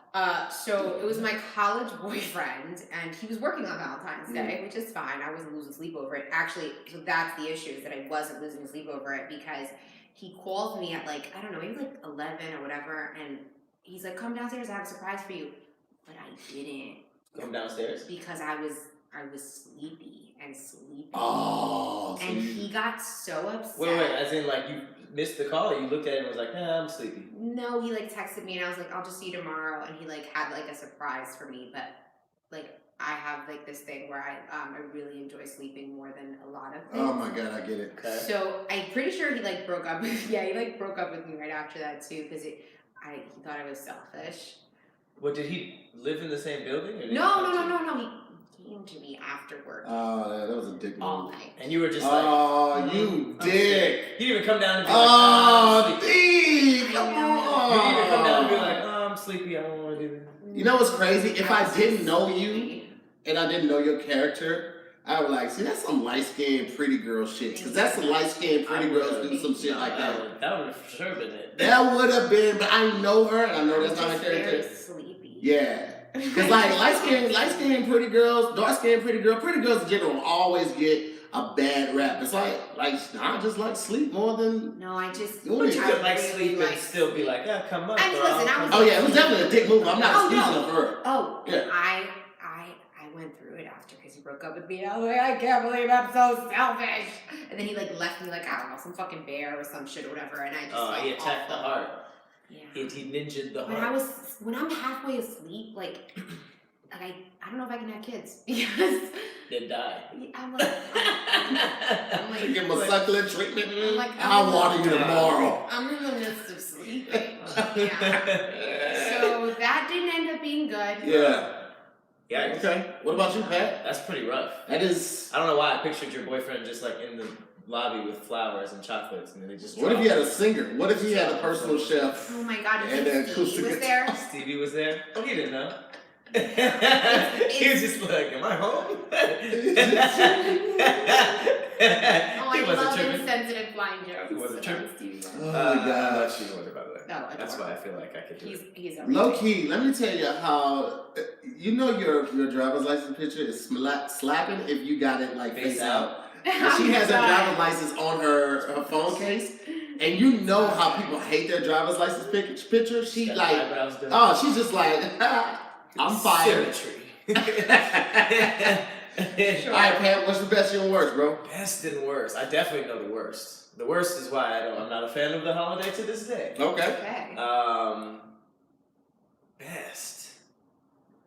So it was my college boyfriend, and he was working on Valentine's Day, which is fine. I wasn't losing sleep over it. Actually, so that's the issue, is that I wasn't losing sleep over it because he called me at like, I don't know, maybe like 11 or whatever, and he's like, come downstairs, I have a surprise for you. But I didn't. Come downstairs? Because I was sleepy and sleepy. Oh. And he got so upset. Wait, as in like you missed the call, or you looked at it and was like, I'm sleepy? No, he like texted me and I was like, I'll just see you tomorrow. And he like had like a surprise for me, but like I have like this thing where I really enjoy sleeping more than a lot of things. Oh my God, I get it. Okay. So I'm pretty sure he like broke up with he broke up with me right after that too, because he thought I was selfish. What, did he live in the same building? Or No. He came to me after work. Oh, that was a dick move. All night. And you were just you dick. He didn't even come down and be like, D, come on. He didn't even come down and be like, I'm sleepy, I don't want to do this. You know what's crazy? If I didn't know you and I didn't know your character, I would like, see, that's some light-skinned pretty girl shit. Because that's some light-skinned pretty girls do some shit like that. That would have for sure been it. That would have been, but I know her and I know that's not her character. Very sleepy. Yeah. Because like light-skinned pretty girls, dark-skinned pretty girls in general always get a bad rap. It's like I just like sleep more than. No, I just. But you could like sleep and still be like, come up. I mean, listen, I was. Oh yeah, it was definitely a dick move. I'm not excusing it for her. Oh yeah. I went through it after because he broke up with me. I was like, I can't believe I'm so selfish. And then he like left me like, I don't know, some fucking bear or some shit or whatever. And I just he attacked the heart. Yeah. He ninja'd the heart. When I'm halfway asleep, like I don't know if I can have kids because they'd die. I'm like give him a succulent treatment. I'm like, I'll water you tomorrow. I'm in the midst of sleeping. So that didn't end up being good. Yeah. Yeah. Okay. What about you, Pat? That's pretty rough. That is. I don't know why I pictured your boyfriend just like in the lobby with flowers and chocolates, and then they just. What if he had a singer? What if he had a personal chef? Oh my God! And an acoustic was there. Stevie was there. Oh, he didn't know. He was just like, "Am I home?" I love insensitive blind jokes. He wasn't tripping. Oh my God! She wasn't, by the way. No, that's why I feel like I could do it. He's low key. Let me tell you how. You know your driver's license picture is slapping if you got it like face out. She has her driver's license on her phone case, and you know how people hate their driver's license picture. She like, she's just like, I'm fired. Sure. All right, Pat, what's the best and worst, bro? Best and worst. I definitely know the worst. The worst is why I'm not a fan of the holiday to this day. Okay. Best.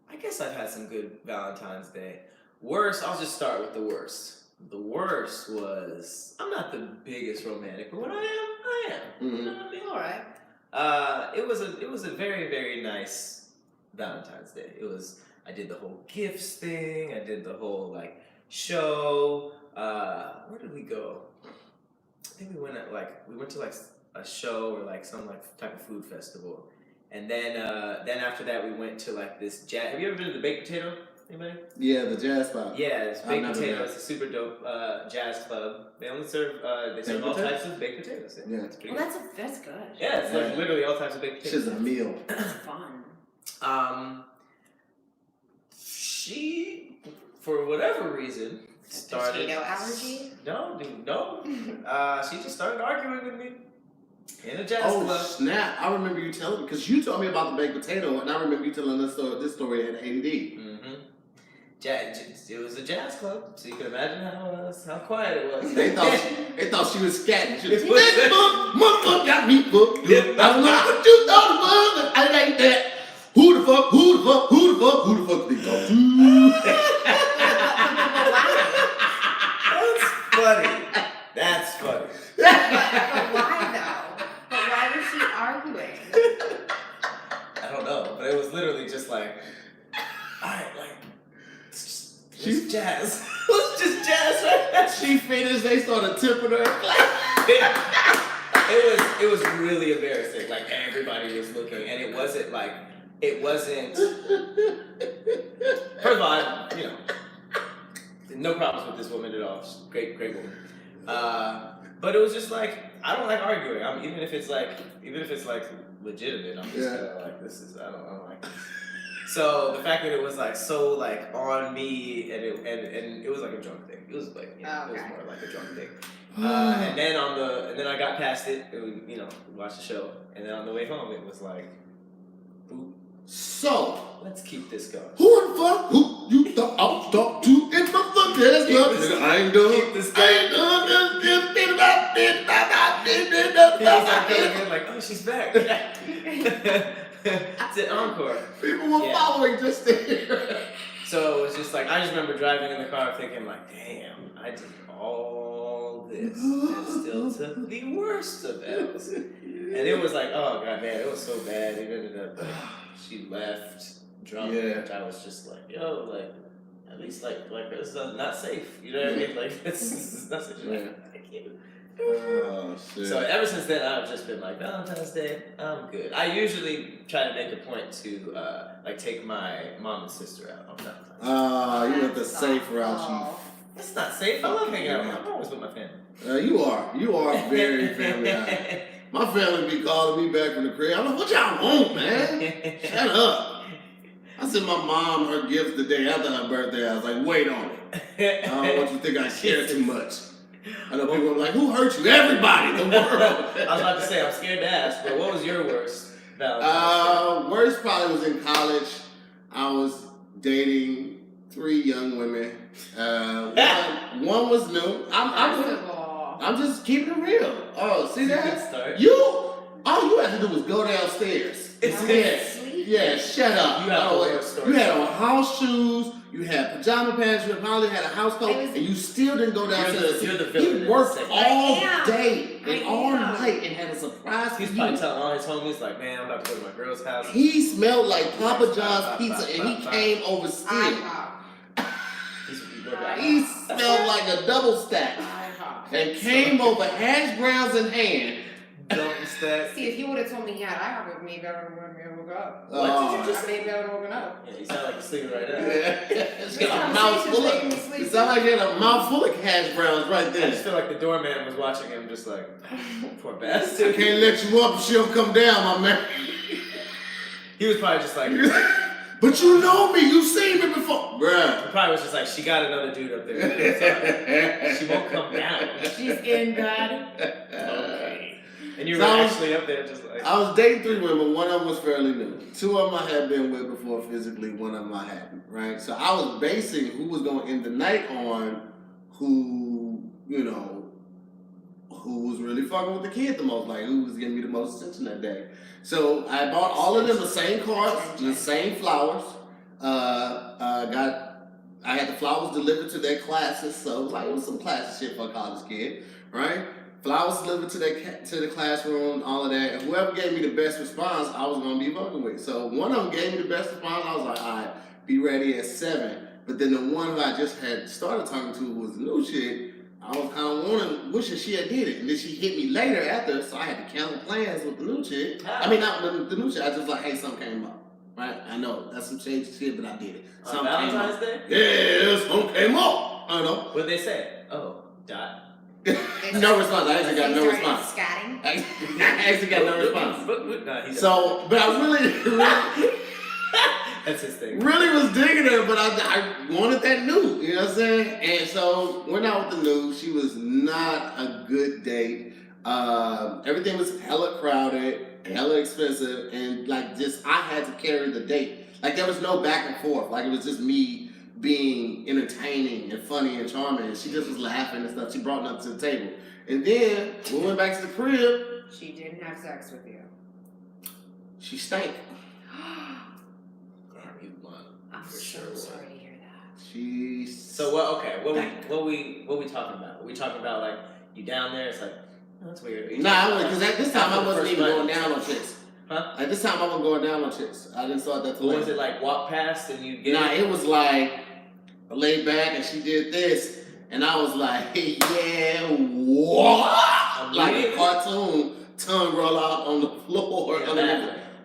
I guess I've had some good Valentine's Day. Worst, I'll just start with the worst. The worst was, I'm not the biggest romantic, but when I am. Mm-hmm. You know what I mean? All right. It was a very, very nice Valentine's Day. I did the whole gifts thing. I did the whole show. Where did we go? I think we went to a show or some type of food festival, and then after that we went to this jazz. Have you ever been to the Baked Potato? Anybody? Yeah, the jazz spot. Yeah, it's Baked Potato. It's a super dope jazz club. They only serve all types of baked potatoes. Yeah. It's pretty Well, good. that's good. Yeah, it's literally all types of baked It's potatoes. just a meal. That's fun. She, for whatever reason, started. Potato allergy? No, dude, no. She just started arguing with me in a jazz Oh, club. snap. I remember you telling me, because you told me about the baked potato, and I remember you telling this story at ADD. Mm-hmm. It was a jazz club, so you can imagine how quiet it was. They thought she was scatting. She was, It was- motherfucker got me booked. I don't know what you thought it was, but I like that. Who the fuck did they talk to? That's funny. But why though? But why was she arguing? I don't know, but it was literally just alright, it's jazz. Let's just jazz right now. She finished, they started tipping her. It was really embarrassing. Everybody was looking, and it wasn't. First of all, no problems with this woman at all. She's a great woman. But it was just I don't like arguing. Even if it's legitimate, I'm just I don't like this. So the fact that it was so on me, and it was a drunk thing. It was it was more like a drunk thing. And then I got past it. And we watched the show, and then on the way home it was ooh, So, let's keep this going. who the fuck who you thought I was talking to in my fuck jazz club? Nigga, I ain't done. Keep this I ain't done. He was oh, she's back. It's an encore. People were following just to hear. So it was just I just remember driving in the car thinking damn, I did all this and still took the worst of L's. And it was oh god man, it was so bad. It ended up she left drunk, which I was just yo, at least this is not safe. You know what I mean? This is not safe. Thank you. Oh, shit. So ever since then, I've just been Valentine's Day, I'm good. I usually try to make a point to take my mom and sister out on Valentine's Day. You went the safe route, It's not safe. I love hanging out. I'm always with my family. You are very family. My family be calling me back from the crib. I'm like, what y'all want, man? Shut up. I sent my mom her gift the day after her birthday. I was like, wait on it. I don't want you to think I care too much. I know people are who hurt you? Everybody in the world. I was about to say, I'm scared to ask, but what was your worst Valentine's Day? Worst probably was in college. I was dating 3 young women. One was new. I'm just keeping it real. Oh, see that? All you had to do was go downstairs. Yeah, shut up. You have a worst story. You had on house shoes. You had pajama pants. You probably had a house coat, and you still didn't go downstairs. You're the villain. He worked all day and all night and had a surprise for He's you. probably telling all his homies man, I'm about to go to my girl's house. He smelled like Papa John's pizza, and he came over still. He smelled like a double stack, and came over hash browns in hand. Double stack. See, if he would have told me he had IHOP with me, that would have woke up. What did you just say? That would have woken up. Yeah, you sound like you're sleeping right now. It's got a mouthful of. It sounds like he had a mouthful of hash browns right I there. just feel like the doorman was watching him just poor bastard. Can't let you up, she'll come down, my man. He was probably just but you know me, you've seen me before. Bruh. He probably was just she got another dude up there. She won't come down. She's in bed. Okay. And you were actually up there just like... I was dating 3 women. One of them was fairly new. 2 of them I had been with before physically. One of them I hadn't, right? So I was basing who was going to end the night on who, you know, who was really fucking with the kid the most, like who was giving me the most attention that day. So I bought all of them the same cards, the same flowers. I had the flowers delivered to their classes, so it was some classy shit for a college kid, right? Flowers delivered to the classroom, all of that. And whoever gave me the best response, I was gonna be fucking with. So one of them gave me the best response. I was like, all right, be ready at 7. But then the one who I just had started talking to was the new chick. I was kind of wishing she had did it, and then she hit me later after, so I had to cancel plans with the new chick. I mean, not the new chick. I just like, hey, something came up. Right? I know that's some shady shit, but I did it. On Valentine's Day? Yeah, something came up. I know. What'd they say? Oh, dot. No response. I actually got no response. Scatting. I actually got no response. No, so, but I really that's his thing. Really was digging her, but I wanted that new. You know what I'm saying? And so went out with the new. She was not a good date. Everything was hella crowded, hella expensive, and like just I had to carry the date. Like there was no back and forth. Like it was just me being entertaining and funny and charming. And she just was laughing and stuff. She brought nothing to the table. And then we went back to the crib. She didn't have sex with you. She stank. I'm so sorry to hear that. So what? Okay, what we talking about? Are we talking about like you down there? It's like oh, that's weird. Nah, because at this time I wasn't even going down on chicks. Huh? At this time I wasn't going down on chicks. I didn't start that. Was it like walk past and you get? Nah, it was like I laid back and she did this, and I was like, hey, yeah, what? Like a cartoon, tongue roll out on the floor.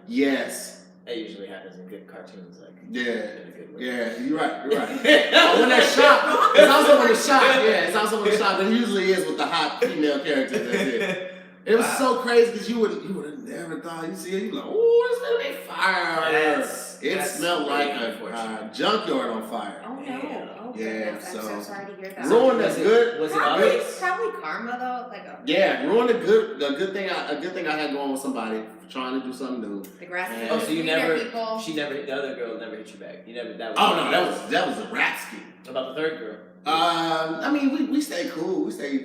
Yes. That usually happens in good cartoons, like yeah, you're right. When they're shot, it's also when it's shot. Yeah, it's also when it's shot. But it usually is with the hot female characters. That's it. It was so crazy because you would have never thought. You see it, you're like, oh, it's gonna be fire. It smelled like a junkyard on fire. Oh no! Oh yeah, goodness. I'm so sorry to hear that. Ruined a good. Was it probably karma though? Yeah, ruined a good thing I had going with somebody trying to do something new. The grass. Oh, so you never? The other girl never hit you back. You never. That was a rap scheme. About the third girl. I mean, we stay cool. We stay,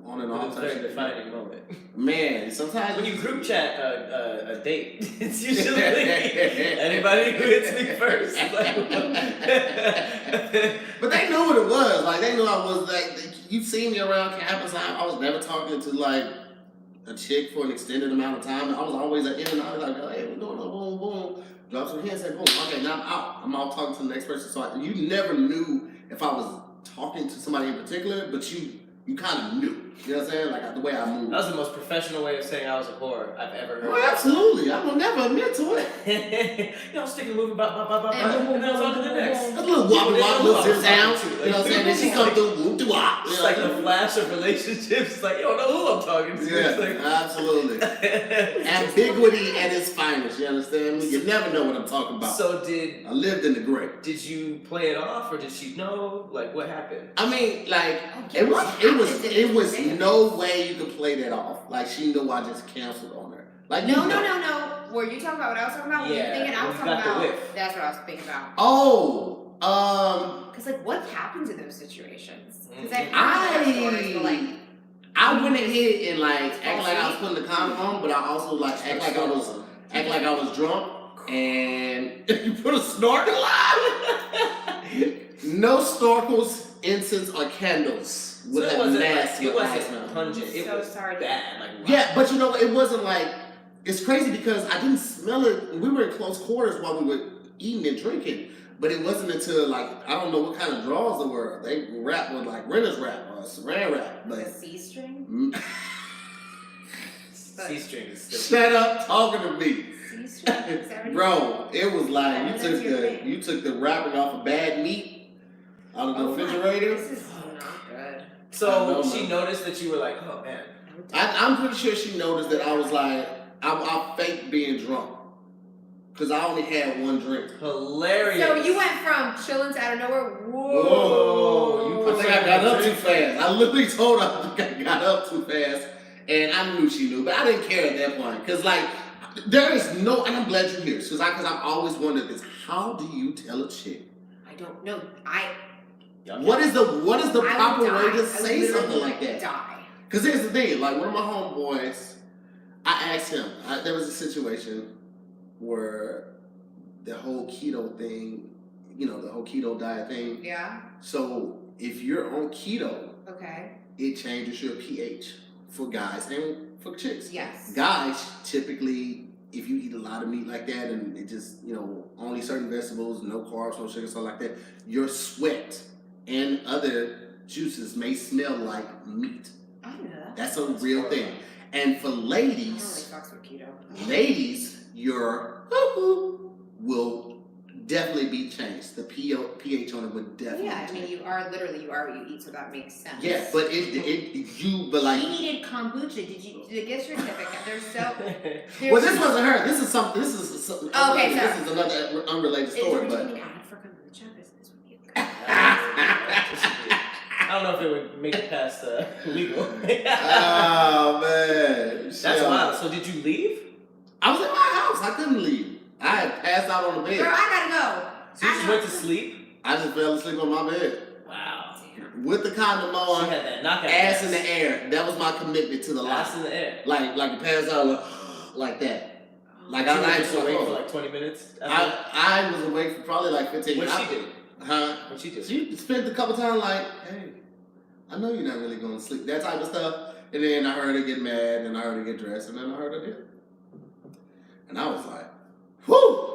on and off. It's a defining moment. Man, sometimes when you group chat a date, it's usually anybody who hits me first. But they knew what it was. Like they knew I was like. You seen me around campus. I was never talking to like a chick for an extended amount of time. I was always in and out. Like, hey, we're doing boom, boom. Drop some hands, say boom. Okay, now I'm out. I'm out talking to the next person. So you never knew if I was talking to somebody in particular, but you kind of knew. You know what I'm saying? Like the way I moved. That was the most professional way of saying I was a whore I've ever heard. Oh, absolutely. I will never admit to it. Sticking moving, and then I was on to the next. A little wobble, little sit down. You know what I'm saying? Then she come through, whoop de wop. It's like the flash of relationships. It's like you don't know who I'm talking to. Yeah, absolutely. Ambiguity at its finest. You understand me? You never know what I'm talking about. So I lived in the gray. Did you play it off, or did she know? Like what happened? I mean, like it was no way you could play that off. Like she knew I just canceled on her. Like no. Were you talking about what I was talking about? Yeah. Were you thinking I was talking about? That's what I was thinking about. Oh, because like what happens in those situations? Because I went ahead and like act like I was putting the condom on, but I also like act like I was drunk and you put a snorkel on. No snorkels, incense, or candles. So it wasn't pungent. It was bad. Like, yeah, but it wasn't like. It's crazy because I didn't smell it. We were in close quarters while we were eating and drinking, but it wasn't until like I don't know what kind of drawers they were. They wrapped with like renter's wrap or saran wrap. Like a C-string. C-string is still. Shut up, talking to me. C-string. Bro, it was like you took the wrapping off of bad meat out of the refrigerator. This is not good. So she noticed that you were like, oh man. I'm pretty sure she noticed that I was like, I faked being drunk. Because I only had one drink. Hilarious. So you went from chillin' to out of nowhere. Whoa. I think I got up too fast. I literally told her I think I got up too fast. And I knew she knew, but I didn't care at that point. Because, like, there is no, and I'm glad you're here. Because I've always wondered this. How do you tell a chick? I don't know. What is the proper way to say something like would that? Die. Because here's the thing. Like, one of my homeboys, I asked him, there was a situation where the whole keto thing, the whole keto diet thing. Yeah. So if you're on keto, okay, it changes your pH for guys and for chicks. Yes. Guys, typically, if you eat a lot of meat like that and it just, only certain vegetables, no carbs, no sugar, something like that, your sweat and other juices may smell like meat. I know that. That's a real thing. And for ladies, I don't really fucks with keto. Ladies, your will definitely be changed. The pH on it would definitely Yeah, I mean, change. you are what you eat, so that makes sense. Yeah, but but like. She needed kombucha. Did it get your certificate? Well, this wasn't her. This is something. This is Okay, this is another unrelated story. Is there But an ad for kombucha? This would be good. I don't know if it would make it past legal. Oh man, That's wild. So did you leave? I was at my house. I couldn't leave. I had passed out on the bed. Girl, I gotta go. So you just went to sleep? I just fell asleep on my bed. Wow. With the condom on, She had that knockout ass in the air. That was my commitment to the life. Ass in the air. Like you pass out like that. Like You were I just was awake awake for like 20 minutes? I was awake for probably like 15 minutes. What'd she do? Huh? What'd she do? She spent a couple times like, hey, I know you're not really going to sleep. That type of stuff. And then I heard her get mad, and I heard her get dressed, and then I heard her did. And I was like, whew!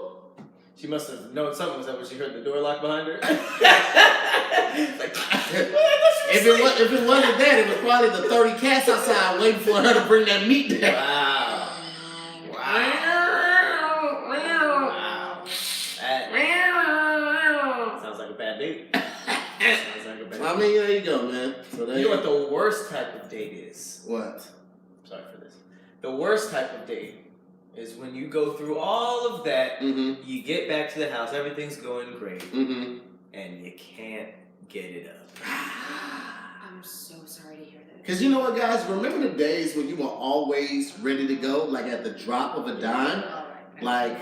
She must have known something was up when she heard the door lock behind her. If it wasn't that, it was probably the 30 cats outside waiting for her to bring that meat down. Wow. That sounds like a bad date. I mean, there you go, man. So You know what the worst type of date is? What? Sorry for this. The worst type of date is when you go through all of that, you get back to the house, everything's going great, and you can't get it up. I'm so sorry to hear that. Because you know what, guys? Remember the days when you were always ready to go, like at the drop of a dime? Like,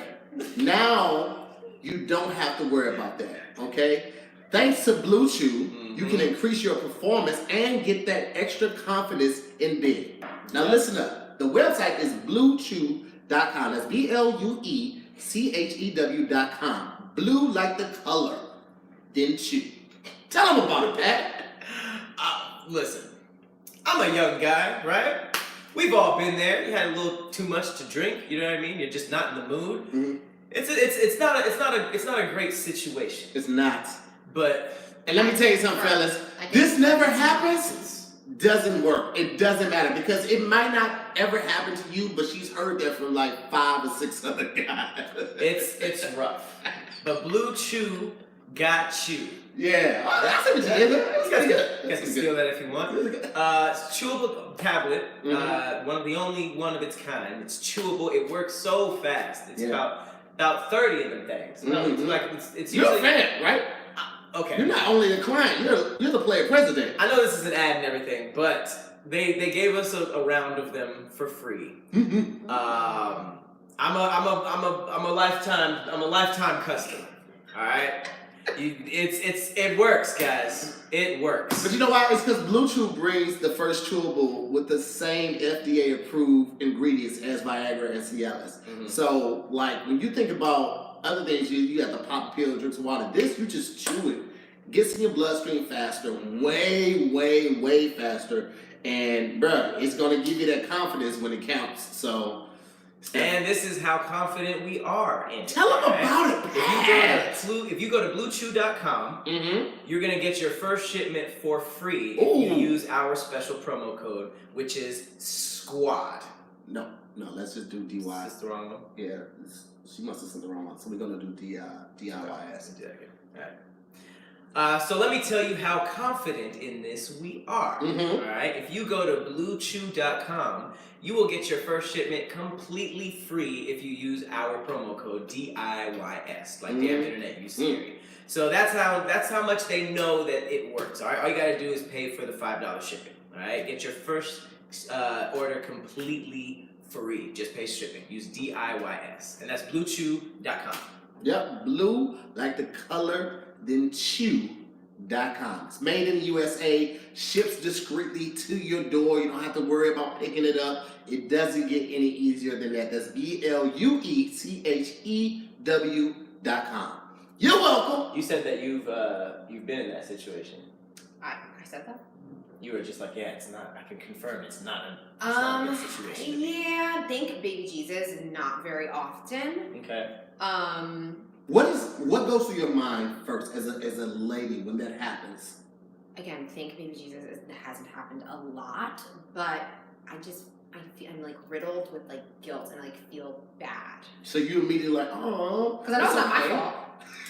now you don't have to worry about that, okay? Thanks to Blue Chew, you can increase your performance and get that extra confidence in bed. Now listen up. The website is bluechew.com. That's BLUECHEW.com. Blue like the color, then chew. Tell them about it, Pat. Listen, I'm a young guy, right? We've all been there. You had a little too much to drink. You know what I mean? You're just not in the mood. It's not a great situation. It's not. But and let me tell you something, fellas. This never happens. Doesn't work. It doesn't matter because it might not ever happen to you, but she's heard that from like 5 or 6 other guys. It's rough. But Blue Chew got you. Yeah. I see what you did there. You guys can steal that if you want. It's chewable tablet. The only one of its kind. It's chewable. It works so fast. It's about 30 of them things. It's You're usually, a fan, right? Okay. You're not only the client. You're the player president. I know this is an ad and everything, but they gave us a round of them for free. I'm a lifetime customer. All right. It works, guys. It works. But you know why? It's because Blue Chew brings the first chewable with the same FDA-approved ingredients as Viagra and Cialis. So, like, when you think about other things, you have to pop a pill and drink some water. This, you just chew it. Gets in your bloodstream faster, way, way, way faster. And, bruh, it's going to give you that confidence when it counts. So... And this is how confident we are in it. Tell them about it, Pat. If you go to bluechew.com, you're going to get your first shipment for free if you use our special promo code, which is SQUAD. No, let's just do DY. Is this the wrong one? Yeah, she must have said the wrong one. So we're going to do DIYS. All right. So let me tell you how confident in this we are. All right. If you go to bluechew.com, you will get your first shipment completely free if you use our promo code DIYS, like damn internet, you Siri. So that's how much they know that it works. All right. All you got to do is pay for the $5 shipping. All right. Get your first order completely free. Just pay shipping. Use DIYS, and that's BlueChew.com. Yep, blue like the color, then chew.com. It's made in the USA, ships discreetly to your door. You don't have to worry about picking it up. It doesn't get any easier than that. That's BlueChew.com. You're welcome. You said that you've been in that situation. I said that? You were just like, yeah, it's not. I can confirm it's not a good situation. Yeah, think baby Jesus, not very often. Okay. What goes through your mind first as a lady when that happens? Again, think baby Jesus hasn't happened a lot, but I'm like riddled with like guilt and like feel bad. So you immediately like, oh, because I know it's not my fault.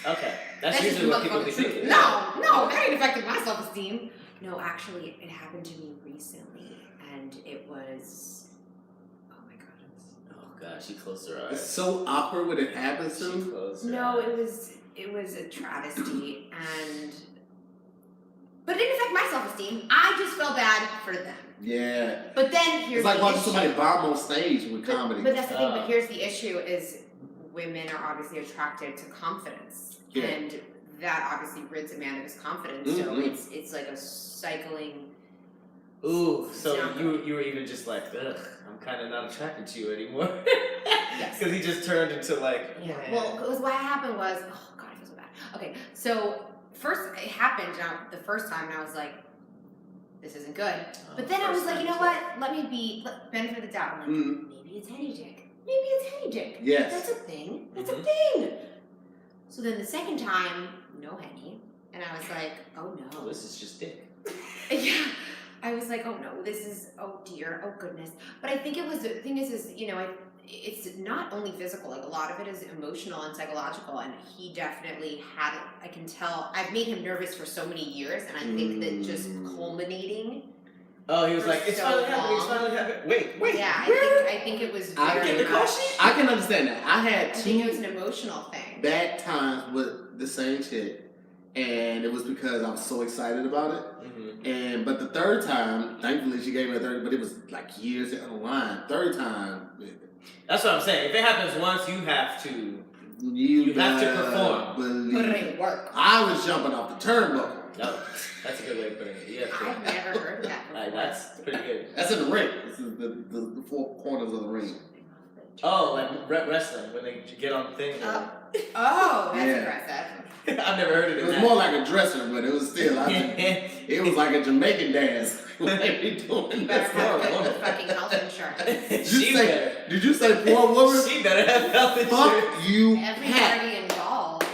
Okay, that's usually what people be thinking. No, that ain't affecting my self-esteem. No, actually, it happened to me recently, and it was, oh my god. Oh god, she closed her eyes. It's so awkward when it happens to me. No, it was a travesty, but it didn't affect my self-esteem. I just felt bad for them. Yeah. But then here's it's like the watching issue. somebody bomb on stage with comedy. But that's the thing. But here's the issue: is women are obviously attracted to confidence, and that obviously rids a man of his confidence. So it's like a cycling. Ooh, so you were even just like, ugh, I'm kind of not attracted to you anymore. Yes. Because he just turned into like. Yeah. Well, because what happened was, oh god, I feel so bad. Okay, so first it happened. The first time, and I was like, this isn't good. But then I was like, you know what? Let me be benefit of the doubt. I'm like, maybe it's henny dick. Maybe it's henny dick. Yes. That's a thing. That's a thing. So then the second time, no henny, and I was like, oh no. Oh, this is just dick. Yeah. I was like, oh no, this is, oh dear, oh goodness. But I think it was, the thing is it's not only physical, like a lot of it is emotional and psychological, and he definitely had it. I can tell, I've made him nervous for so many years, and I think that just culminating. Oh, he was like, it's finally happening, Wait. Yeah, I think it was very much. I can understand that. I think it was an emotional thing. Bad times with the same chick, and it was because I was so excited about it. But the third time, thankfully she gave me a third, but it was like years down the line. Third time. That's what I'm saying. If it happens once, you have to perform. Put it in work. I was jumping off the turnbuckle. No, that's a good way of putting it. I've never heard that before. That's pretty good. That's in the ring. This is the four corners of the ring. Oh, like wrestling, when they get on the thing. Oh, that's aggressive. I've never heard of it. It was more like a dresser, but it was still, it was like a Jamaican dance. Like we doing You better this. have good fucking health insurance. Did you say poor woman? She better have health insurance. Fuck you, Pat. Everybody involved.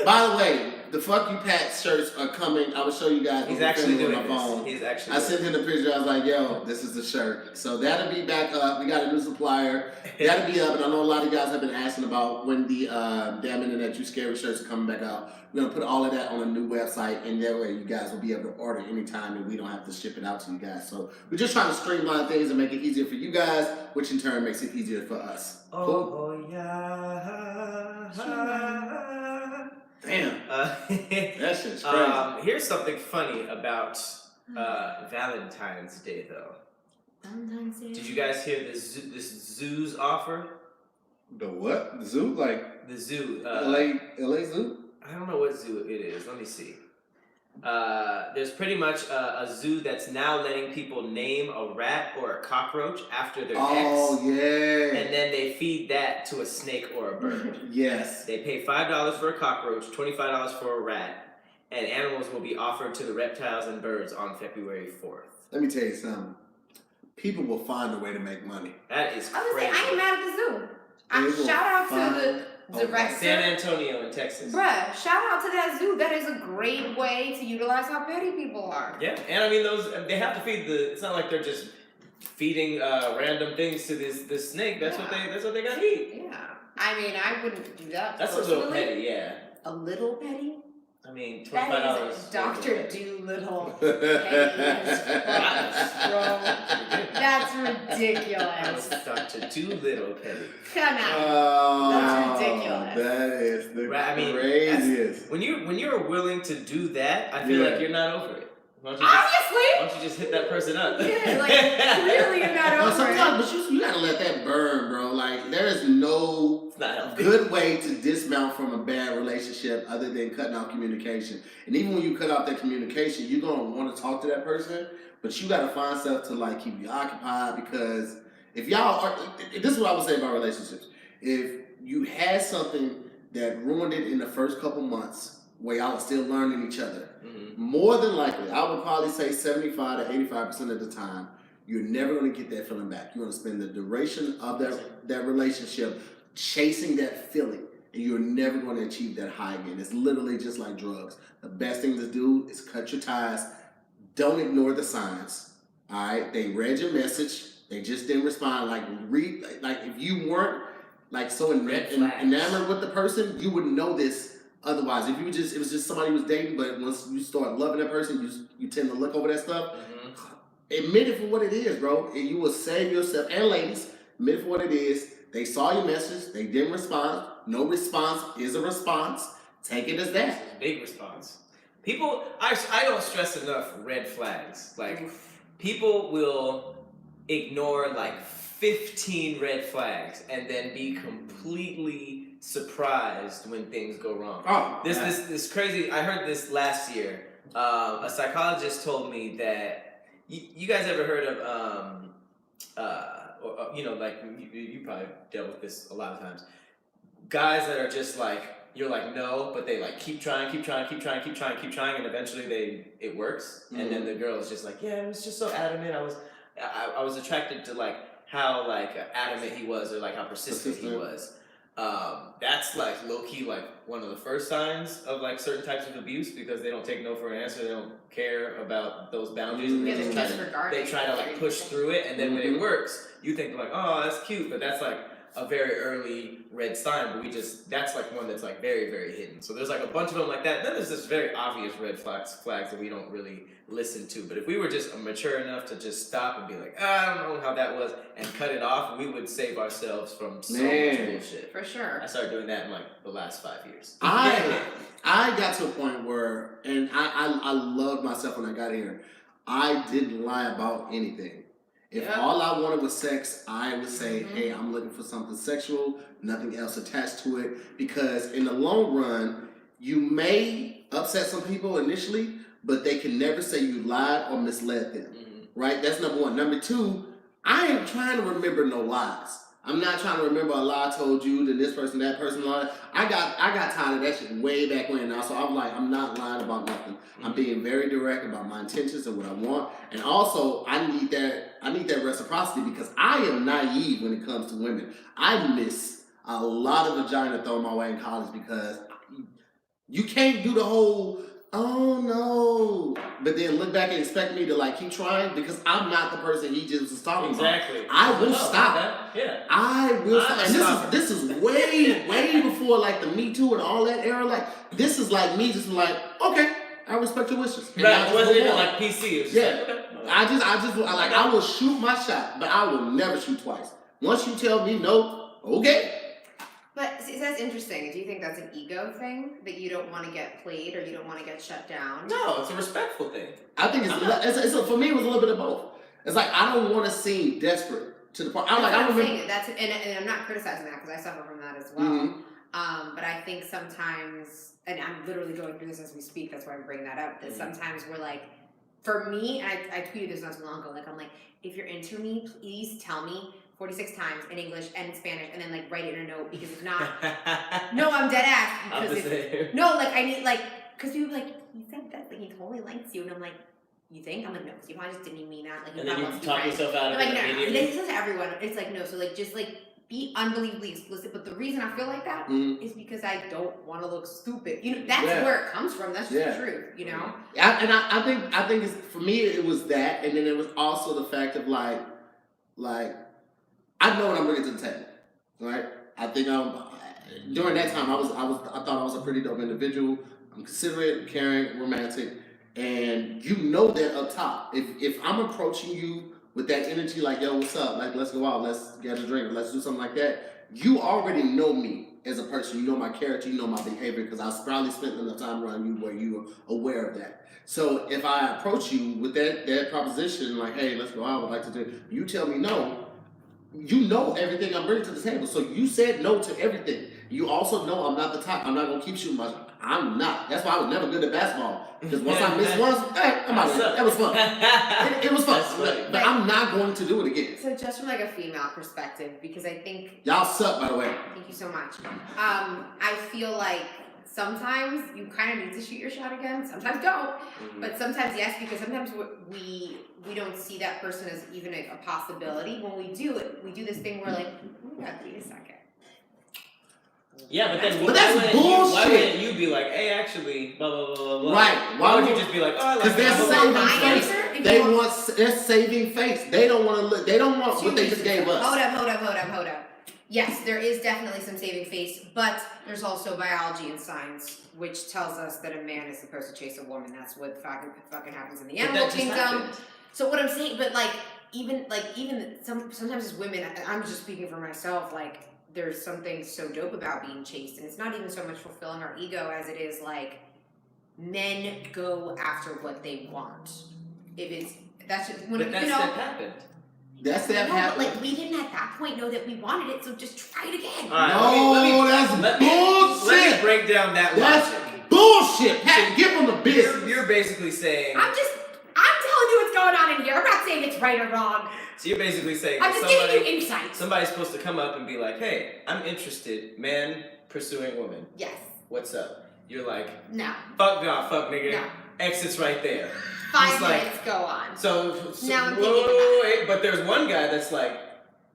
By the way, the Fuck You Pat shirts are coming. I will show you guys. He's actually doing my phone. He's actually. I sent him the picture. I was like, "Yo, this is the shirt." So that'll be back up. We got a new supplier. That'll be up. And I know a lot of you guys have been asking about when the Damn Internet You Scary shirts are coming back out. We're gonna put all of that on a new website, and that way you guys will be able to order anytime, and we don't have to ship it out to you guys. So we're just trying to streamline things and make it easier for you guys, which in turn makes it easier for us. Oh yeah. Damn. That shit's crazy. Here's something funny about Valentine's Day, though. Valentine's Day. Did you guys hear this zoo's offer? The what? The zoo? Like the zoo. LA Zoo? I don't know what zoo it is. Let me see. There's pretty much a zoo that's now letting people name a rat or a cockroach after their ex. Oh, yeah. And then they feed that to a snake or a bird. Yes. They pay $5 for a cockroach, $25 for a rat, and animals will be offered to the reptiles and birds on February 4th. Let me tell you something. People will find a way to make money. That is I was crazy. saying, I ain't mad at the zoo. Shout out to the director. San Antonio in Texas. Bruh, shout out to that zoo. That is a great way to utilize how petty people are. Yeah, and I mean they have to feed it's not like they're just feeding random things to this snake. That's what they gotta eat. Yeah. I mean, I wouldn't do that. That's a little petty, yeah. A little petty? I mean, $25. That is Dr. Doolittle petty. That's ridiculous. Dr. Doolittle petty. Come on. That's ridiculous. That is the craziest. When you're willing to do that, I feel like you're not over it. Obviously. Why don't you just hit that person up? Yeah, like clearly you're not over sometimes, but you gotta let that burn, bro. Like there is no good way to dismount from a bad relationship other than cutting off communication. And even when you cut off that communication, you're gonna want to talk to that person, but you gotta find stuff to like keep you occupied because if y'all are, this is what I would say about relationships. If you had something that ruined it in the first couple months where y'all are still learning each other, more than likely, I would probably say 75 to 85% of the time, you're never going to get that feeling back. You're going to spend the duration of that relationship chasing that feeling, and you're never going to achieve that high again. It's literally just like drugs. The best thing to do is cut your ties. Don't ignore the signs. All right, they read your message. They just didn't respond. Like if you weren't like so enamored with the person, you would know this. Otherwise, if it was just somebody you was dating, but once you start loving that person, you tend to look over that stuff. Admit it for what it is, bro. And you will save yourself. And ladies, admit it for what it is. They saw your message. They didn't respond. No response is a response. Take it as that. Big response. People, I don't stress enough red flags. Like, people will ignore like 15 red flags and then be completely surprised when things go wrong. This crazy. I heard this last year. A psychologist told me that you guys ever heard of like you probably dealt with this a lot of times. Guys that are just like you're like no, but they like keep trying, and eventually it works. And then the girl is just like, yeah, it was just so adamant. I was attracted to like how like adamant he was or like how persistent he was. That's like low-key like one of the first signs of like certain types of abuse because they don't take no for an answer. They don't care about those boundaries. And they try to like push through it, and then when it works, you think like, oh, that's cute, but that's like a very early red sign. But that's like one that's like very, very hidden. So there's like a bunch of them like that. Then there's this very obvious red flags that we don't really listen to. But if we were just mature enough to just stop and be like, I don't know how that was, and cut it off, we would save ourselves from so much bullshit. For sure. I started doing that in like the last 5 years. I got to a point where, and I loved myself when I got here. I didn't lie about anything. If all I wanted was sex, I would say, hey, I'm looking for something sexual, nothing else attached to it. Because in the long run, you may upset some people initially, but they can never say you lied or misled them. Right? That's number one. Number two, I ain't trying to remember no lies. I'm not trying to remember a lie I told you to this person, that person, lied. I got tired of that shit way back when now. So I'm like, I'm not lying about nothing. I'm being very direct about my intentions and what I want. And also, I need that reciprocity because I am naive when it comes to women. I miss a lot of vagina thrown my way in college because you can't do the whole, oh no, but then look back and expect me to like keep trying because I'm not the person he just was talking about. I will stop. Yeah. I will stop. And this is way before like the Me Too and all that era. Like this is like me just like, okay, I respect your wishes. And right. It wasn't even like PC. It was just like, okay. I will shoot my shot, but I will never shoot twice. Once you tell me no, okay. But see, that's interesting. Do you think that's an ego thing that you don't want to get played or you don't want to get shut down? No, it's a respectful thing. I think for me it was a little bit of both. It's like I don't want to seem desperate to the point. And I'm not criticizing that because I suffer from that as well. But I think sometimes, and I'm literally going through this as we speak. That's why I'm bringing that up. That sometimes we're like, for me, and I tweeted this not too long ago. Like I'm like, if you're into me, please tell me 46 times in English and in Spanish, and then like write it in a note because if not, no, I'm dead ass. Because I need because people are like, he said that, like he totally likes you, and I'm like, you think? I'm like, no, you probably just didn't mean that. Like, and then you talk yourself out of it. Like, no, this is to everyone. It's like no, so like just like be unbelievably explicit. But the reason I feel like that is because I don't want to look stupid. You know, that's where it comes from. That's just the truth. You know. I think it's, for me it was that, and then it was also the fact of like. I know what I'm bringing to the table, right? I think during that time I thought I was a pretty dope individual. I'm considerate, caring, romantic, and you know that up top. If I'm approaching you with that energy, like yo, what's up? Like let's go out, let's get a drink, let's do something like that. You already know me as a person. You know my character. You know my behavior because I probably spent enough time around you where you are aware of that. So if I approach you with that proposition, like, hey, let's go out, I would like to do it, you tell me no, you know everything I'm bringing to the table. So you said no to everything. You also know I'm not the type. I'm not going to keep shooting my shot. I'm not. That's why I was never good at basketball. Because once I missed once, hey, I'm out of here. That was fun. It was fun. But I'm not going to do it again. So just from like a female perspective, because I think... Y'all suck, by the way. Thank you so much. I feel like sometimes you kind of need to shoot your shot again. Sometimes don't. But sometimes yes, because sometimes we don't see that person as even a possibility. When we do it, we do this thing where like, wait a second. Yeah, but then that's bullshit. Why wouldn't you be like, hey, actually, blah blah blah blah? Right? Why would you just be like, oh, I like that? Because they're saving face. They don't want to look. They don't want what they just gave us. Hold up. Yes, there is definitely some saving face, but there's also biology and science, which tells us that a man is supposed to chase a woman. That's what fucking happens in the animal kingdom. So what I'm saying, but even sometimes as women, I'm just speaking for myself, like. There's something so dope about being chased, and it's not even so much fulfilling our ego as it is like men go after what they want. That's just when that happened. That's that happened. Like we didn't at that point know that we wanted it, so just try it again. That's bullshit. Let me break down that logic. That's bullshit. Pat, give them the business. You're basically saying. I'm telling you what's going on in here. I'm not saying it's right or wrong. So you're basically saying I'm just giving you insight. Somebody's supposed to come up and be like, hey, I'm interested, man pursuing woman. Yes. What's up? You're like, no. Fuck nigga. No. Exit's right there. 5 minutes go on. So now I'm wait, but there's one guy that's like,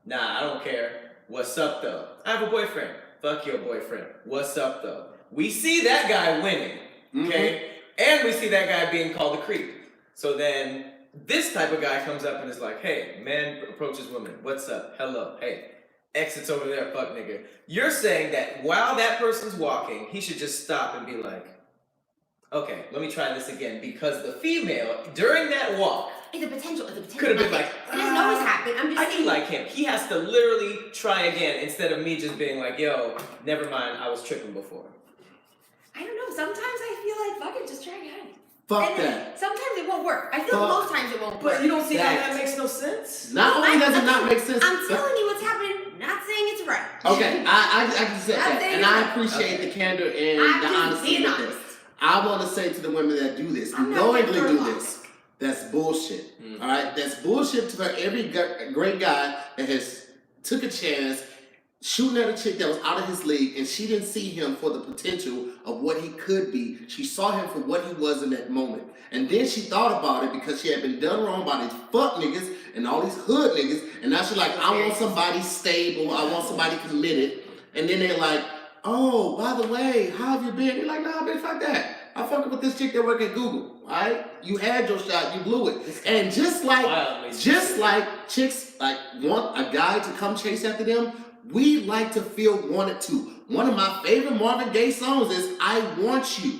nah, I don't care. What's up though? I have a boyfriend. Fuck your boyfriend. What's up though? We see that guy winning, okay? And we see that guy being called a creep. So then this type of guy comes up and is like, hey, man approaches woman. What's up? Hello. Hey. Exits over there, fuck nigga. You're saying that while that person's walking, he should just stop and be like, okay, let me try this again. Because the female, during that walk, it's a potential. Could have been like, it doesn't always happen. I'm just I saying. do like him. He has to literally try again instead of me just being like, yo, never mind, I was tripping before. I don't know. Sometimes I feel like, fuck it, just try again. Fuck that. Sometimes it won't work. I feel like most times it won't work. But you don't see how that makes no sense? Not only does it not make sense. I'm telling you what's happening. Not saying it's right. Okay, I can say that, and I appreciate the candor and the honesty with this. I want to say to the women that do this, knowingly do this, that's bullshit. All right, that's bullshit to every great guy that has took a chance shooting at a chick that was out of his league, and she didn't see him for the potential of what he could be. She saw him for what he was in that moment. And then she thought about it because she had been done wrong by these fuck niggas and all these hood niggas. And now she's like, I want somebody stable. I want somebody committed. And then they're like, oh, by the way, how have you been? You're like, nah, bitch, fuck that. I'm fucking with this chick that work at Google. All right? You had your shot. You blew it. And just like chicks like want a guy to come chase after them, we like to feel wanted to. One of my favorite Marvin Gaye songs is I Want You,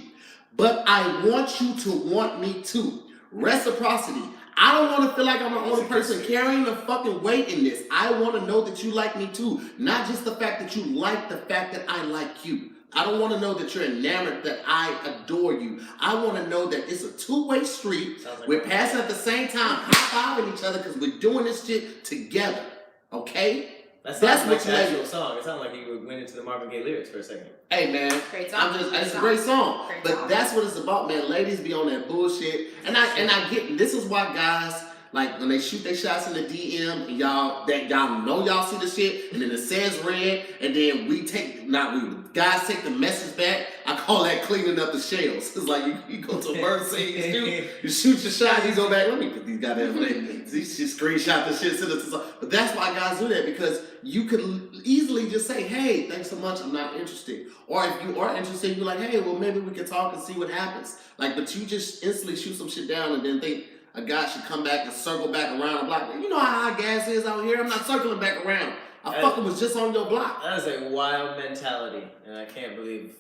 but I want you to want me too. Reciprocity. I don't want to feel like I'm the only person carrying the fucking weight in this. I want to know that you like me too. Not just the fact that you like the fact that I like you. I don't want to know that you're enamored, that I adore you. I want to know that it's a two-way street. We're passing at the same time, high-fiving each other because we're doing this shit together. Okay? That's what the actual song. It sounded like you went into the Marvin Gaye lyrics for a second. Hey man, great song. It's a great song. But that's what it's about, man. Ladies be on that bullshit. And I get this is why guys, like when they shoot their shots in the DM and y'all know y'all see the shit and then it says red and then guys take the message back. I call that cleaning up the shells. It's like you go to a bird scene, you shoot your shot, you go back, let me put these goddamn names. You screenshot the shit, send it to someone. But that's why guys do that, because you could easily just say, hey, thanks so much, I'm not interested. Or if you are interested, you're like, hey, well maybe we can talk and see what happens. Like, but you just instantly shoot some shit down and then think a guy should come back and circle back around the block. You know how high gas is out here? I'm not circling back around. I fucking was just on your block. That is a wild mentality, and I can't believe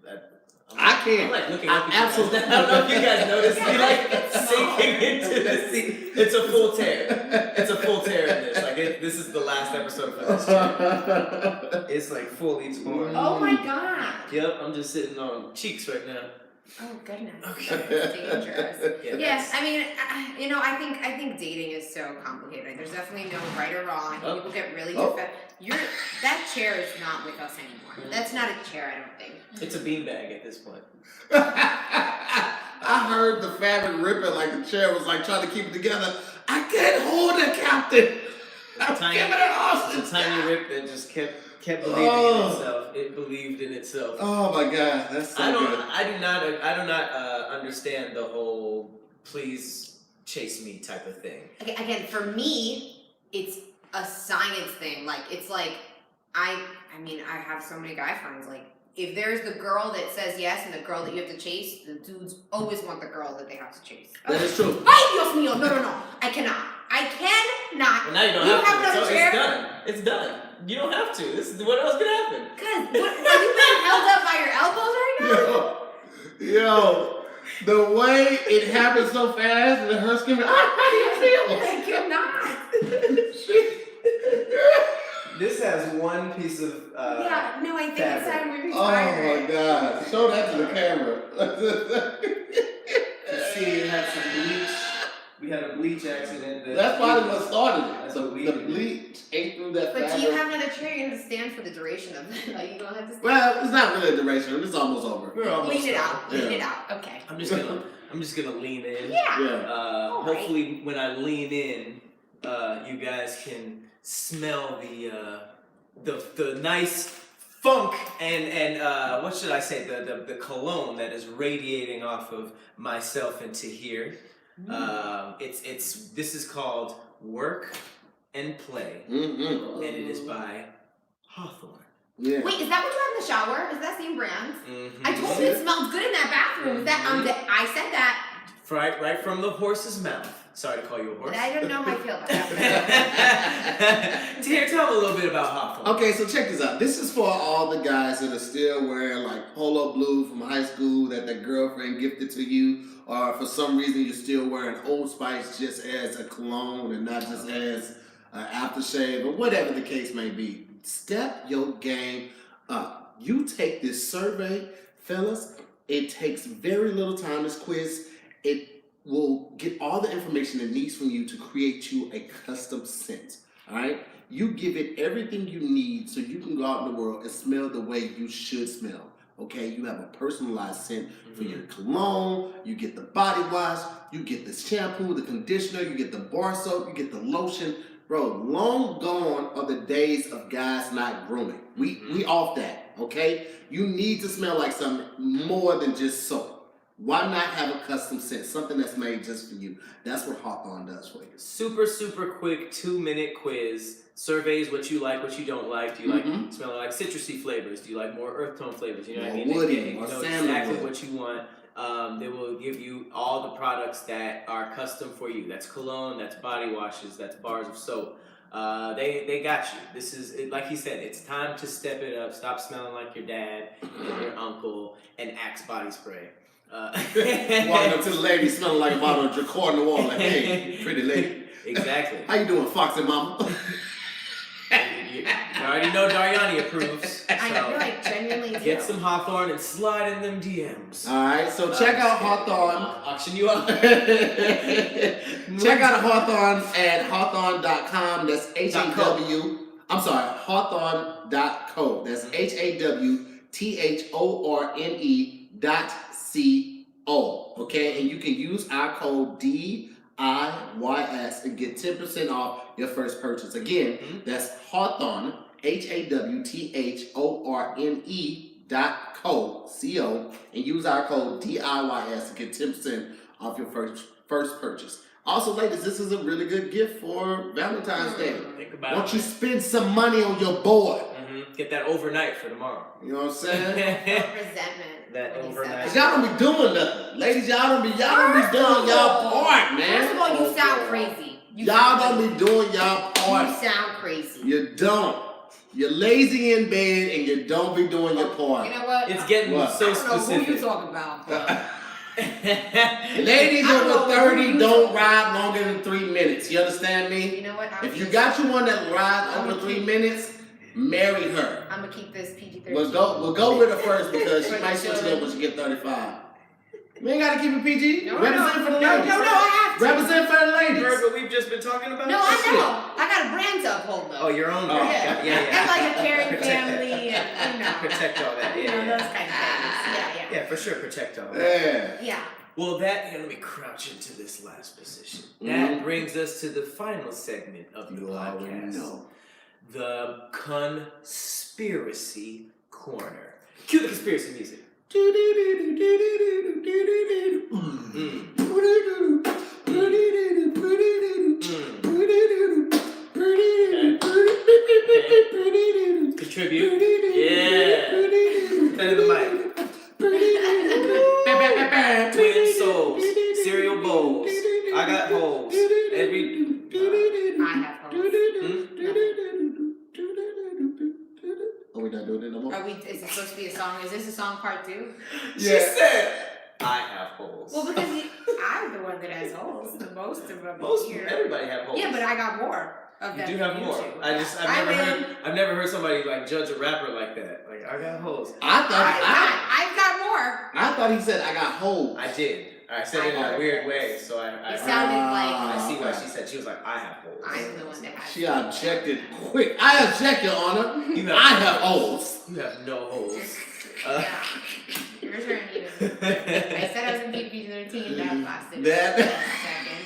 that. I can't. I'm like looking up absolutely. I don't know if you guys noticed me like sinking into the sea. It's a full tear. It's a full tear in this. Like this is the last episode for this chair. It's like fully torn. Oh my god. Yep, I'm just sitting on cheeks right now. Oh goodness. Okay. That's dangerous. Yeah, Yes, I mean, I think dating is so complicated. There's definitely no right or wrong. I think people get really defensive. That chair is not with us anymore. That's not a chair, I don't think. It's a beanbag at this point. I heard the fabric ripping like the chair was like trying to keep it together. I can't hold it, Captain. I'm giving it off. It's a tiny rip that just kept believing in itself. It believed in itself. Oh my God, that's so good. I do not understand the whole please chase me type of thing. Again, for me, it's a science thing. Like, it's like, I have so many guy friends, like, if there's the girl that says yes and the girl that you have to chase, the dudes always want the girl that they have to chase. That is true. Ay, Dios mío, no. I cannot. Well, now you don't have to. It's done. It's done. You don't have to. This is what else could happen. Cause are you being held up by your elbows right now? Yo, the way it happened so fast and her screaming, how do you feel? I cannot. This has one piece of I think it's time we Oh retire. my God. Show that to the camera. You see, it had some bleach. We had a bleach accident. That's probably what started it. That's The what we bleach ate through that But fabric. do you have another chair? You're gonna stand for the duration of it. Like, you gonna have to stand. Well, it's not really a duration. It's almost over. We're almost Lean it done. out. Lean it out. Okay. I'm just gonna lean in. Yeah. Yeah. Alright. Hopefully, when I lean in, you guys can smell the nice funk and what should I say, the cologne that is radiating off of myself and Tahir. This is called Work and Play, Mm-hmm. and it is by Hawthorne. Yeah. Wait, is that what you have in the shower? Is that same brand? Mm-hmm. I told you it smelled good in that bathroom. Is that I said that. Right from the horse's mouth. Sorry to call you a horse. But I don't know how I feel about that. Tahir, tell me a little bit about Hawthorne. Okay, so check this out. This is for all the guys that are still wearing like polo blue from high school that their girlfriend gifted to you, or for some reason you're still wearing Old Spice just as a cologne and not just as an aftershave, or whatever the case may be. Step your game up. You take this survey, fellas. It takes very little time, this quiz. It will get all the information it needs from you to create you a custom scent. All right? You give it everything you need so you can go out in the world and smell the way you should smell. Okay? You have a personalized scent for your cologne, you get the body wash, you get the shampoo, the conditioner, you get the bar soap, you get the lotion. Bro, long gone are the days of guys not grooming. We off that, okay? You need to smell like something more than just soap. Why not have a custom scent, something that's made just for you? That's what Hawthorne does for you. Super quick 2-minute quiz. Surveys what you like, what you don't like. Do you like smelling like citrusy flavors? Do you like more earth tone flavors? You know what I mean? Woody, You know sandalwood. exactly what you want. They will give you all the products that are custom for you. That's cologne, that's body washes, that's bars of soap. They got you. This is, like he said, it's time to step it up. Stop smelling like your dad and your uncle and Axe body spray. Walking up to the lady smelling like a bottle of Dracor in the wall, like, hey, pretty lady. Exactly. How you doing, Foxy Mama? You already know Dariani approves. I know, I genuinely do. Get some Hawthorne and slide in them DMs. Alright, so check out Hawthorne. Auction you up. Check out Hawthorne at hawthorne.com. That's H-A-W. I'm sorry, hawthorne.co. That's HAWTHORNE.CO. Okay, and you can use our code DIYS and get 10% off your first purchase. Again, that's Hawthorne, HAWTHORNE.co, and use our code DIYS to get 10% off your first purchase. Also, ladies, this is a really good gift for Valentine's Day. Think about Why don't it. you spend some money on your boy? Get that overnight for tomorrow. You know what I'm saying? Resentment. That when he overnight. said Cause y'all don't be doing nothing. Ladies, y'all don't be doing y'all part, man. First of all, you sound crazy. Y'all don't be doing y'all You part. sound crazy. You don't. You're lazy in bed and you don't be doing your part. You know what? It's getting What? so I don't know who you specific. talking about, but Ladies over 30 don't ride longer than 3 minutes. You understand me? You know what? If you got you one that rides over 3 minutes, marry her. I'm gonna keep this PG-13. We'll go with her first because she might switch it up when she get 35. We ain't gotta keep it PG. Represent for the ladies. No, I have to. Represent for the ladies. You heard what we've just been talking about? No, I know. I got a brand to uphold though. Oh, your own Oh. brand. Yeah. And like a caring family and Protect all that. you know, those kind of things. Yeah, for sure. Protect all that. Yeah. Well, let me crouch into this last position. That brings us to the final segment of the podcast. The Conspiracy Corner. Cue the conspiracy music. Contribute. Yeah. Turn to the mic. Twin souls, cereal bowls. I got holes. I have holes. Are we not doing it no more? Is it supposed to be a song? Is this a song part 2? She said, I have holes. Well, because I'm the one that has holes. The most of them. Everybody have holes. Yeah, but I got more of them. You do have than more. two. I've never heard somebody like judge a rapper like that. Like, I got holes. I've got more. I thought he said I got holes. I did. I said it in a weird way, so It sounded like. I see what she said. She was like, I have holes. I'm the one that has. She objected quick. I object, Your Honor. You I have holes. You have no holes. Yeah. Your turn, you. I said I was in PG-13. That lasted That- a second.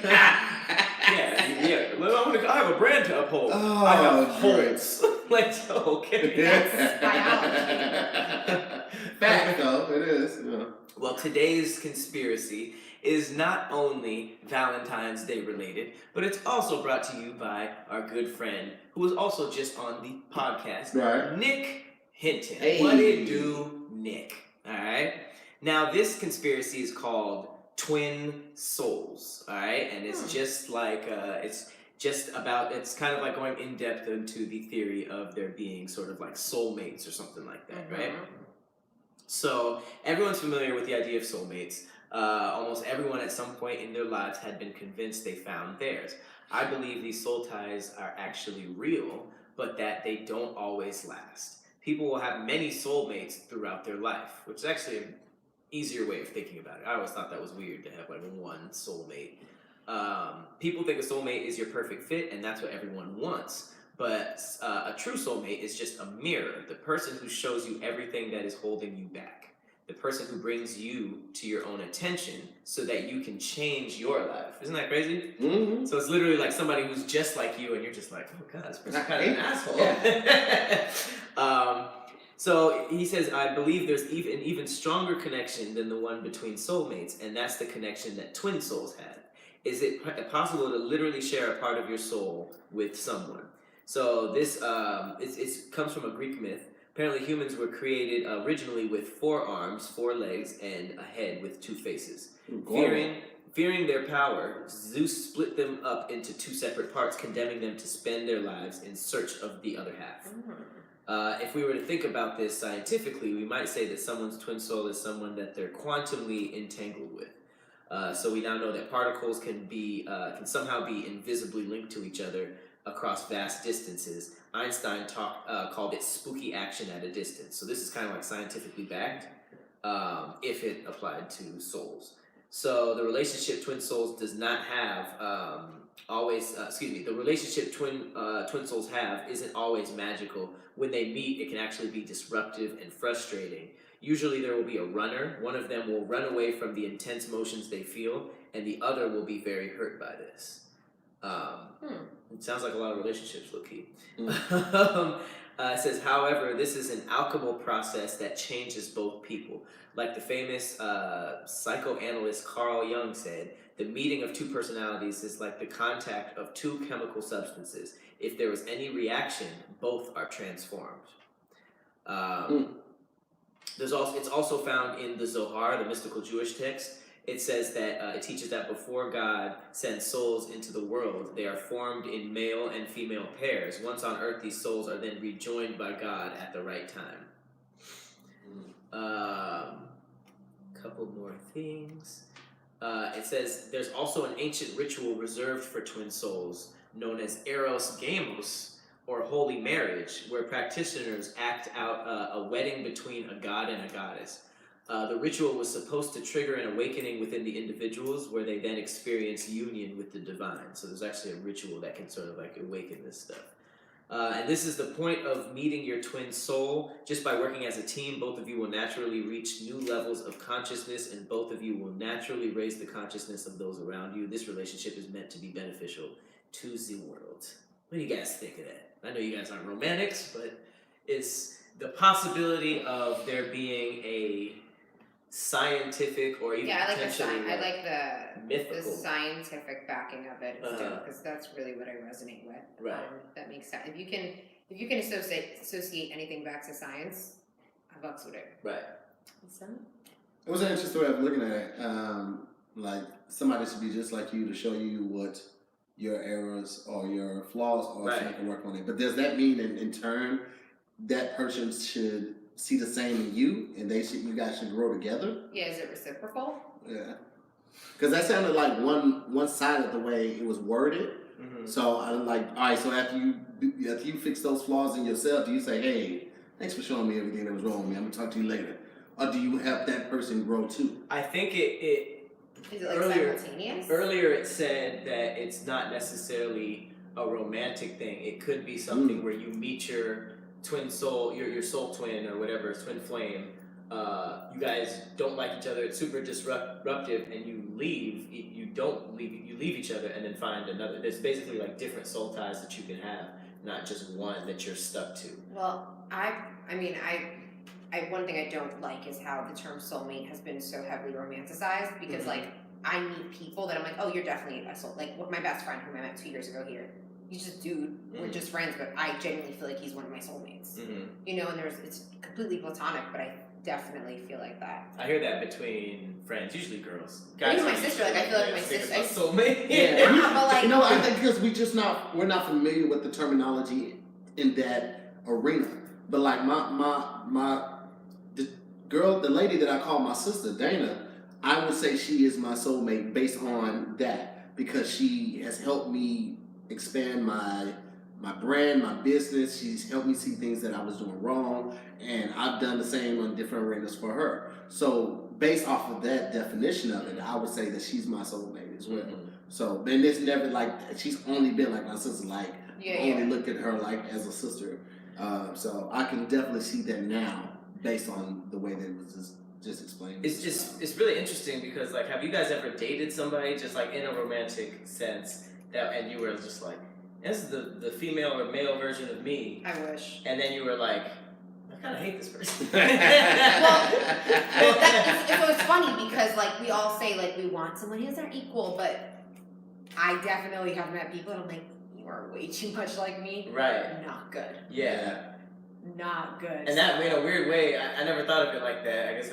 yeah. I have a brand to uphold. Oh, I have great. holes. Like, okay. That's biology. Fact, though. It is. Yeah. Well, today's conspiracy is not only Valentine's Day related, but it's also brought to you by our good friend who was also just on the podcast, Right. Nick Hinton. Hey. What it do, Nick? All right. Now, this conspiracy is called Twin Souls. All right, and it's just like it's kind of like going in depth into the theory of there being sort of like soulmates or something like that, right? So everyone's familiar with the idea of soulmates. Almost everyone at some point in their lives had been convinced they found theirs. I believe these soul ties are actually real, but that they don't always last. People will have many soulmates throughout their life, which is actually an easier way of thinking about it. I always thought that was weird to have like one soulmate. People think a soulmate is your perfect fit, and that's what everyone wants. But a true soulmate is just a mirror, the person who shows you everything that is holding you back, the person who brings you to your own attention so that you can change your life. Isn't that crazy? Mm-hmm. So it's literally like somebody who's just like you, and you're just like, oh God, this person's kind of an asshole. Yeah. So he says, I believe there's an even stronger connection than the one between soulmates, and that's the connection that twin souls have. Is it possible to literally share a part of your soul with someone? So this it comes from a Greek myth. Apparently humans were created originally with 4 arms, 4 legs, and a head with 2 faces. Fearing their power, Zeus split them up into 2 separate parts, condemning them to spend their lives in search of the other half. If we were to think about this scientifically, we might say that someone's twin soul is someone that they're quantumly entangled with. So we now know that particles can somehow be invisibly linked to each other across vast distances. Einstein called it spooky action at a distance. So this is kind of like scientifically backed if it applied to souls. So the relationship twin souls does not have the relationship twin souls have isn't always magical. When they meet, it can actually be disruptive and frustrating. Usually there will be a runner. One of them will run away from the intense motions they feel, and the other will be very hurt by this. It sounds like a lot of relationships, low-key. It says, however, this is an alchemical process that changes both people. Like the famous psychoanalyst Carl Jung said, the meeting of 2 personalities is like the contact of 2 chemical substances. If there was any reaction, both are transformed. It's also found in the Zohar, the mystical Jewish text. It says that it teaches that before God sends souls into the world, they are formed in male and female pairs. Once on earth, these souls are then rejoined by God at the right time. couple more things. It says there's also an ancient ritual reserved for twin souls known as Eros Gamos, or holy marriage, where practitioners act out a wedding between a god and a goddess. The ritual was supposed to trigger an awakening within the individuals where they then experience union with the divine. So there's actually a ritual that can sort of like awaken this stuff. And this is the point of meeting your twin soul. Just by working as a team, both of you will naturally reach new levels of consciousness, and both of you will naturally raise the consciousness of those around you. This relationship is meant to be beneficial to the world. What do you guys think of that? I know you guys aren't romantics, but it's the possibility of there being a scientific or even potentially I like the mythical scientific backing of it because that's really what I resonate with. Right. That makes sense. If you can associate anything back to science, I bucks with it. Right. So It was an interesting way of looking at it. Like somebody should be just like you to show you what your errors or your flaws are, so you can work on it. But does that mean in turn that person should see the same in you, and you guys should grow together? Yeah, is it reciprocal? Yeah, because that sounded like one sided the way it was worded. Mm-hmm. So I'm like, all right. So after you fix those flaws in yourself, do you say, hey, thanks for showing me everything that was wrong with me, I'm gonna talk to you later, or do you help that person grow too? I think is it like simultaneous? Earlier it said that it's not necessarily a romantic thing. It could be something where you meet your twin soul, your soul twin or whatever, twin flame. You guys don't like each other. It's super disruptive, and you leave. You don't leave. You leave each other, and then find another. There's basically like different soul ties that you can have, not just one that you're stuck to. Well, I one thing I don't like is how the term soulmate has been so heavily romanticized, because like I meet people that I'm like, oh, you're definitely a soul. Like my best friend whom I met 2 years ago here, he's just a dude. We're just friends, but I genuinely feel like he's one of my soulmates. You know, and it's completely platonic, but I definitely feel like that. I hear that between friends, usually girls. Even my sister, like I feel like my sister, soulmate. Yeah, but like No, I think because we're not familiar with the terminology in that arena. But like the lady that I call my sister, Dana, I would say she is my soulmate based on that, because she has helped me expand my brand, my business. She's helped me see things that I was doing wrong, and I've done the same on different arenas for her. So based off of that definition of it, I would say that she's my soulmate as well. So, and it's never like she's only been like my sister, like only look at her like as a sister. So I can definitely see that now based on the way that it was just explained. It's really interesting because like, have you guys ever dated somebody just like in a romantic sense and you were just like, this is the female or male version of me? I wish. And then you were like, I kind of hate this person. So it's funny because like we all say like we want someone who's our equal, but I definitely have met people and I'm like, you are way too much like me. Right. Not good. Yeah. Not good. And that in a weird way, I never thought of it like that. I guess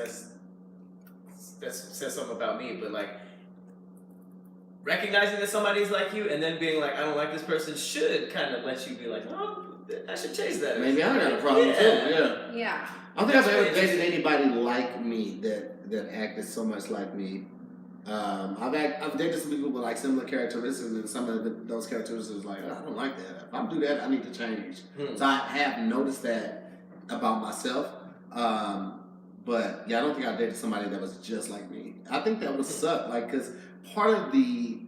that says something about me, but like recognizing that somebody's like you and then being like, I don't like this person, should kind of let you be like, oh, I should change that. Maybe I got a problem too. Yeah. I don't think I've ever dated anybody like me that acted so much like me. I've dated some people with like similar characteristics, and some of those characteristics like, I don't like that. If I do that, I need to change. So I have noticed that about myself. But yeah, I don't think I dated somebody that was just like me. I think that would suck, like, because part of the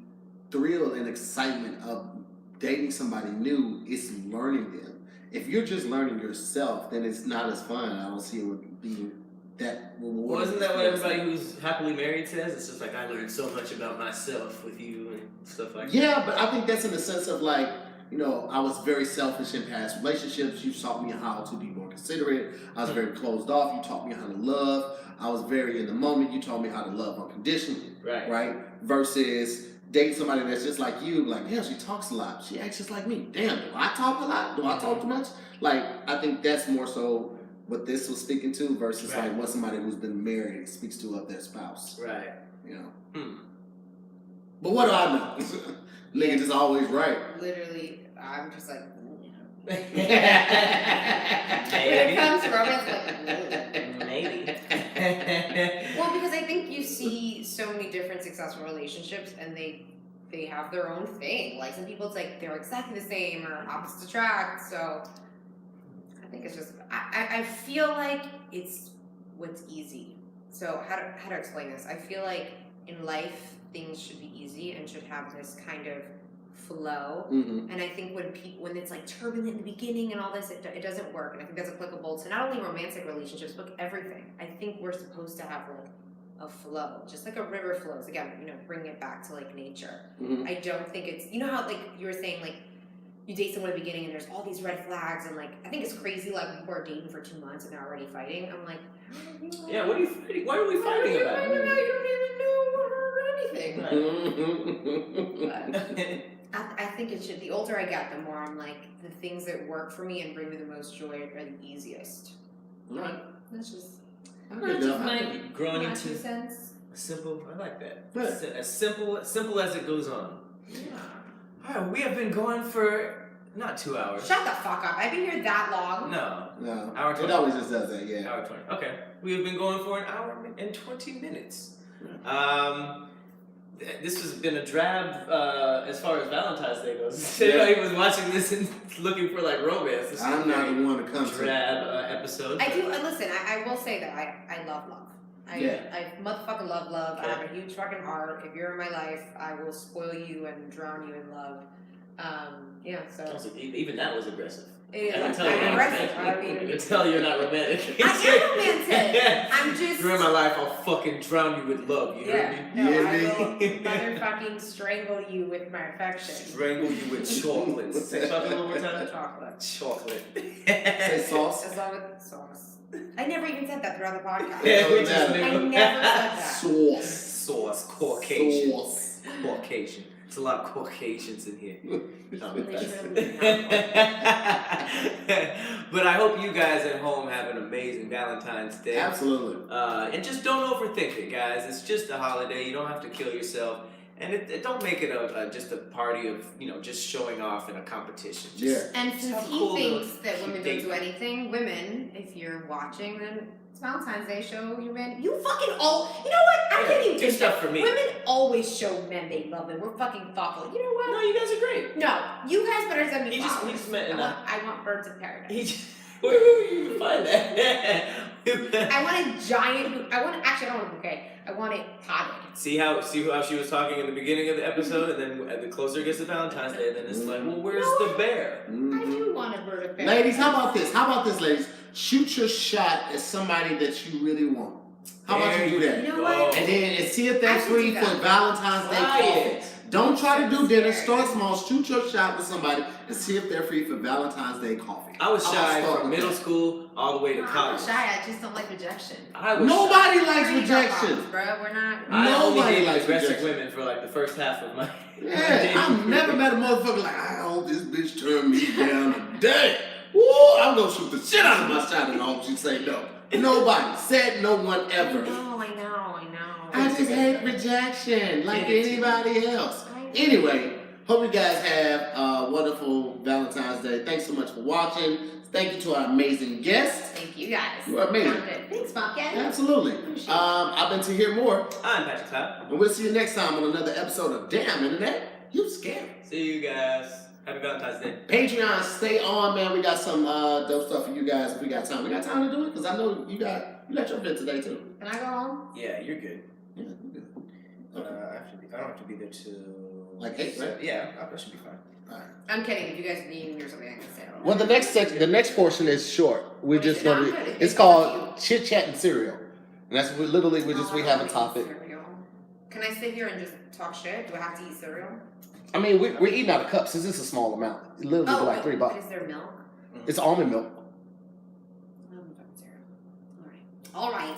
thrill and excitement of dating somebody new is learning them. If you're just learning yourself, then it's not as fun. I don't see it would be that rewarding. Well, isn't that what everybody who's happily married says? It's just like, I learned so much about myself with you and stuff like that. Yeah, but I think that's in the sense of like, you know, I was very selfish in past relationships. You taught me how to be more considerate. I was very closed off. You taught me how to love. I was very in the moment. You taught me how to love unconditionally. Right. Right? Versus dating somebody that's just like you, like, damn, she talks a lot. She acts just like me. Damn, do I talk a lot? Do I talk too much? Like, I think that's more so what this was speaking to versus like what somebody who's been married speaks to of their spouse. Right. You know? But what do I know? Nigga just always right. Literally, I'm just like, Maybe. when it comes to romance, like, Maybe. Well, because I think you see so many different successful relationships, and they have their own thing. Like some people, it's like they're exactly the same or opposites attract. So I think it's just I feel like it's what's easy. So how to explain this? I feel like in life things should be easy and should have this kind of flow. Mm-hmm. And I think when it's like turbulent in the beginning and all this, it doesn't work. And I think that's applicable to not only romantic relationships but everything. I think we're supposed to have like a flow, just like a river flows. Again, bringing it back to like nature. Mm-hmm. I don't think it's how like you were saying like you date someone at the beginning and there's all these red flags and like I think it's crazy like people are dating for 2 months and they're already fighting. I'm like, yeah, what are you fighting? Why are we fighting about? You don't even know anything. But I think it should. The older I get, the more I'm like the things that work for me and bring me the most joy are the easiest. Right. That's just. Growing my into 2 cents. simple. I like that. Right. As simple as it goes on. Yeah. All right, we have been going for not 2 hours. Shut the fuck up! I've been here that long. No. Hour 20. It always just does that, yeah. Hour 20. Okay. We have been going for an hour and 20 minutes. This has been a drab as far as Valentine's Day goes. Everybody was watching this and looking for like romance. This I'm not the one to come drab episode. I do. Listen, I will say that I love love. Yeah. I motherfucking love love. Okay. I have a huge fucking heart. If you're in my life, I will spoil you and drown you in love. Yeah. So. Even that was aggressive. It I can is. tell you're I'm not aggressive. romantic. I I mean, can tell you're not romantic. I am romantic. I'm just. During my life, I'll fucking drown you with love. You heard me? No, Yeah, I me. will motherfucking strangle you with my affection. Strangle you with chocolate. Say chocolate one more time. Chocolate. Chocolate. Say sauce. As long as sauce. I never even said that throughout the podcast. Yeah, we I just I knew. never said that. Sauce. Sauce. Caucasian. Sauce. Caucasian. It's a lot of Caucasians in here. But I hope you guys at home have an amazing Valentine's Day. Absolutely. And just don't overthink it, guys. It's just a holiday. You don't have to kill yourself. And it don't make it just a party of, just showing off in a competition. Just, And Just since have a he cool thinks little that women don't date do night. anything, women, if you're watching, then it's Valentine's Day. Show your men. You fucking all. You know what? I can't even do do stuff that. for me. Women always show men they love them. We're fucking thoughtful. You know what? No, you guys are great. No, you guys better send me He just- flowers. he just meant in I want birds of paradise. He just, where would you find that? I want a giant. Actually, I don't want a bouquet. I want it potted. See how she was talking in the beginning of the episode, and then the closer it gets to Valentine's Day, then it's like, well, where's the bear? I Mhm. do want a bird of paradise. Ladies, how about this? How about this, ladies? Shoot your shot at somebody that you really want. How about you do that? You know what? And then see if they're I should free do for that. Valentine's Day Try coffee. it. Don't try to do dinner. Start small. Shoot your shot with somebody and see if they're free for Valentine's Day coffee. I was How about shy start from with middle that? school all the way to I'm college. not shy. I just don't like rejection. I was Nobody shy. likes rejection. Bro, we're not. I only Nobody dated likes aggressive rejection. women for like the first half of my Yeah, I've never met a motherfucker like, I hope this bitch turn me down today. Woo, I'm gonna shoot the shit out of my shot and I hope she say no. Nobody said no one ever. No, I know. I just hate rejection like anybody else. Anyway, hope you guys have a wonderful Valentine's Day. Thanks so much for watching. Thank you to our amazing guests. Thank you guys. You are amazing. Thanks, Pumpkin. Absolutely. I've been Tahir Moore, I'm Patrick Cloud. and we'll see you next time on another episode of Damn Internet, You Scary. See you guys. Happy Valentine's Day. Patreon, stay on, man. We got some dope stuff for you guys if we got time. We got time to do it because I know you got your event today too. Can I go home? Yeah, you're good. Yeah, you good. I don't have to be there till Like 8, right? Yeah, I should be fine. All right. I'm kidding. If you guys need me or something, I can say it. Well, the next portion is short. We're What is just it? gonna No, be. I'm good. It's It's called Chit Chat and Cereal, and that's we have a topic. Cereal. Can I sit here and just talk shit? Do I have to eat cereal? I mean, we're eating out of cups. This is a small amount. It literally for like $3. But is there milk? It's almond milk. All right.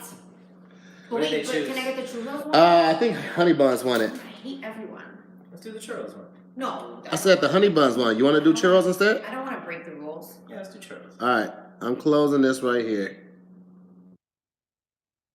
But What did wait, they choose? can I get the churros one? I think Honey Buns won it. I hate everyone. Let's do the churros one. No. I said the Honey Buns won. You want to do churros instead? I don't want to break the rules. Yeah, let's do churros. All right. I'm closing this right here.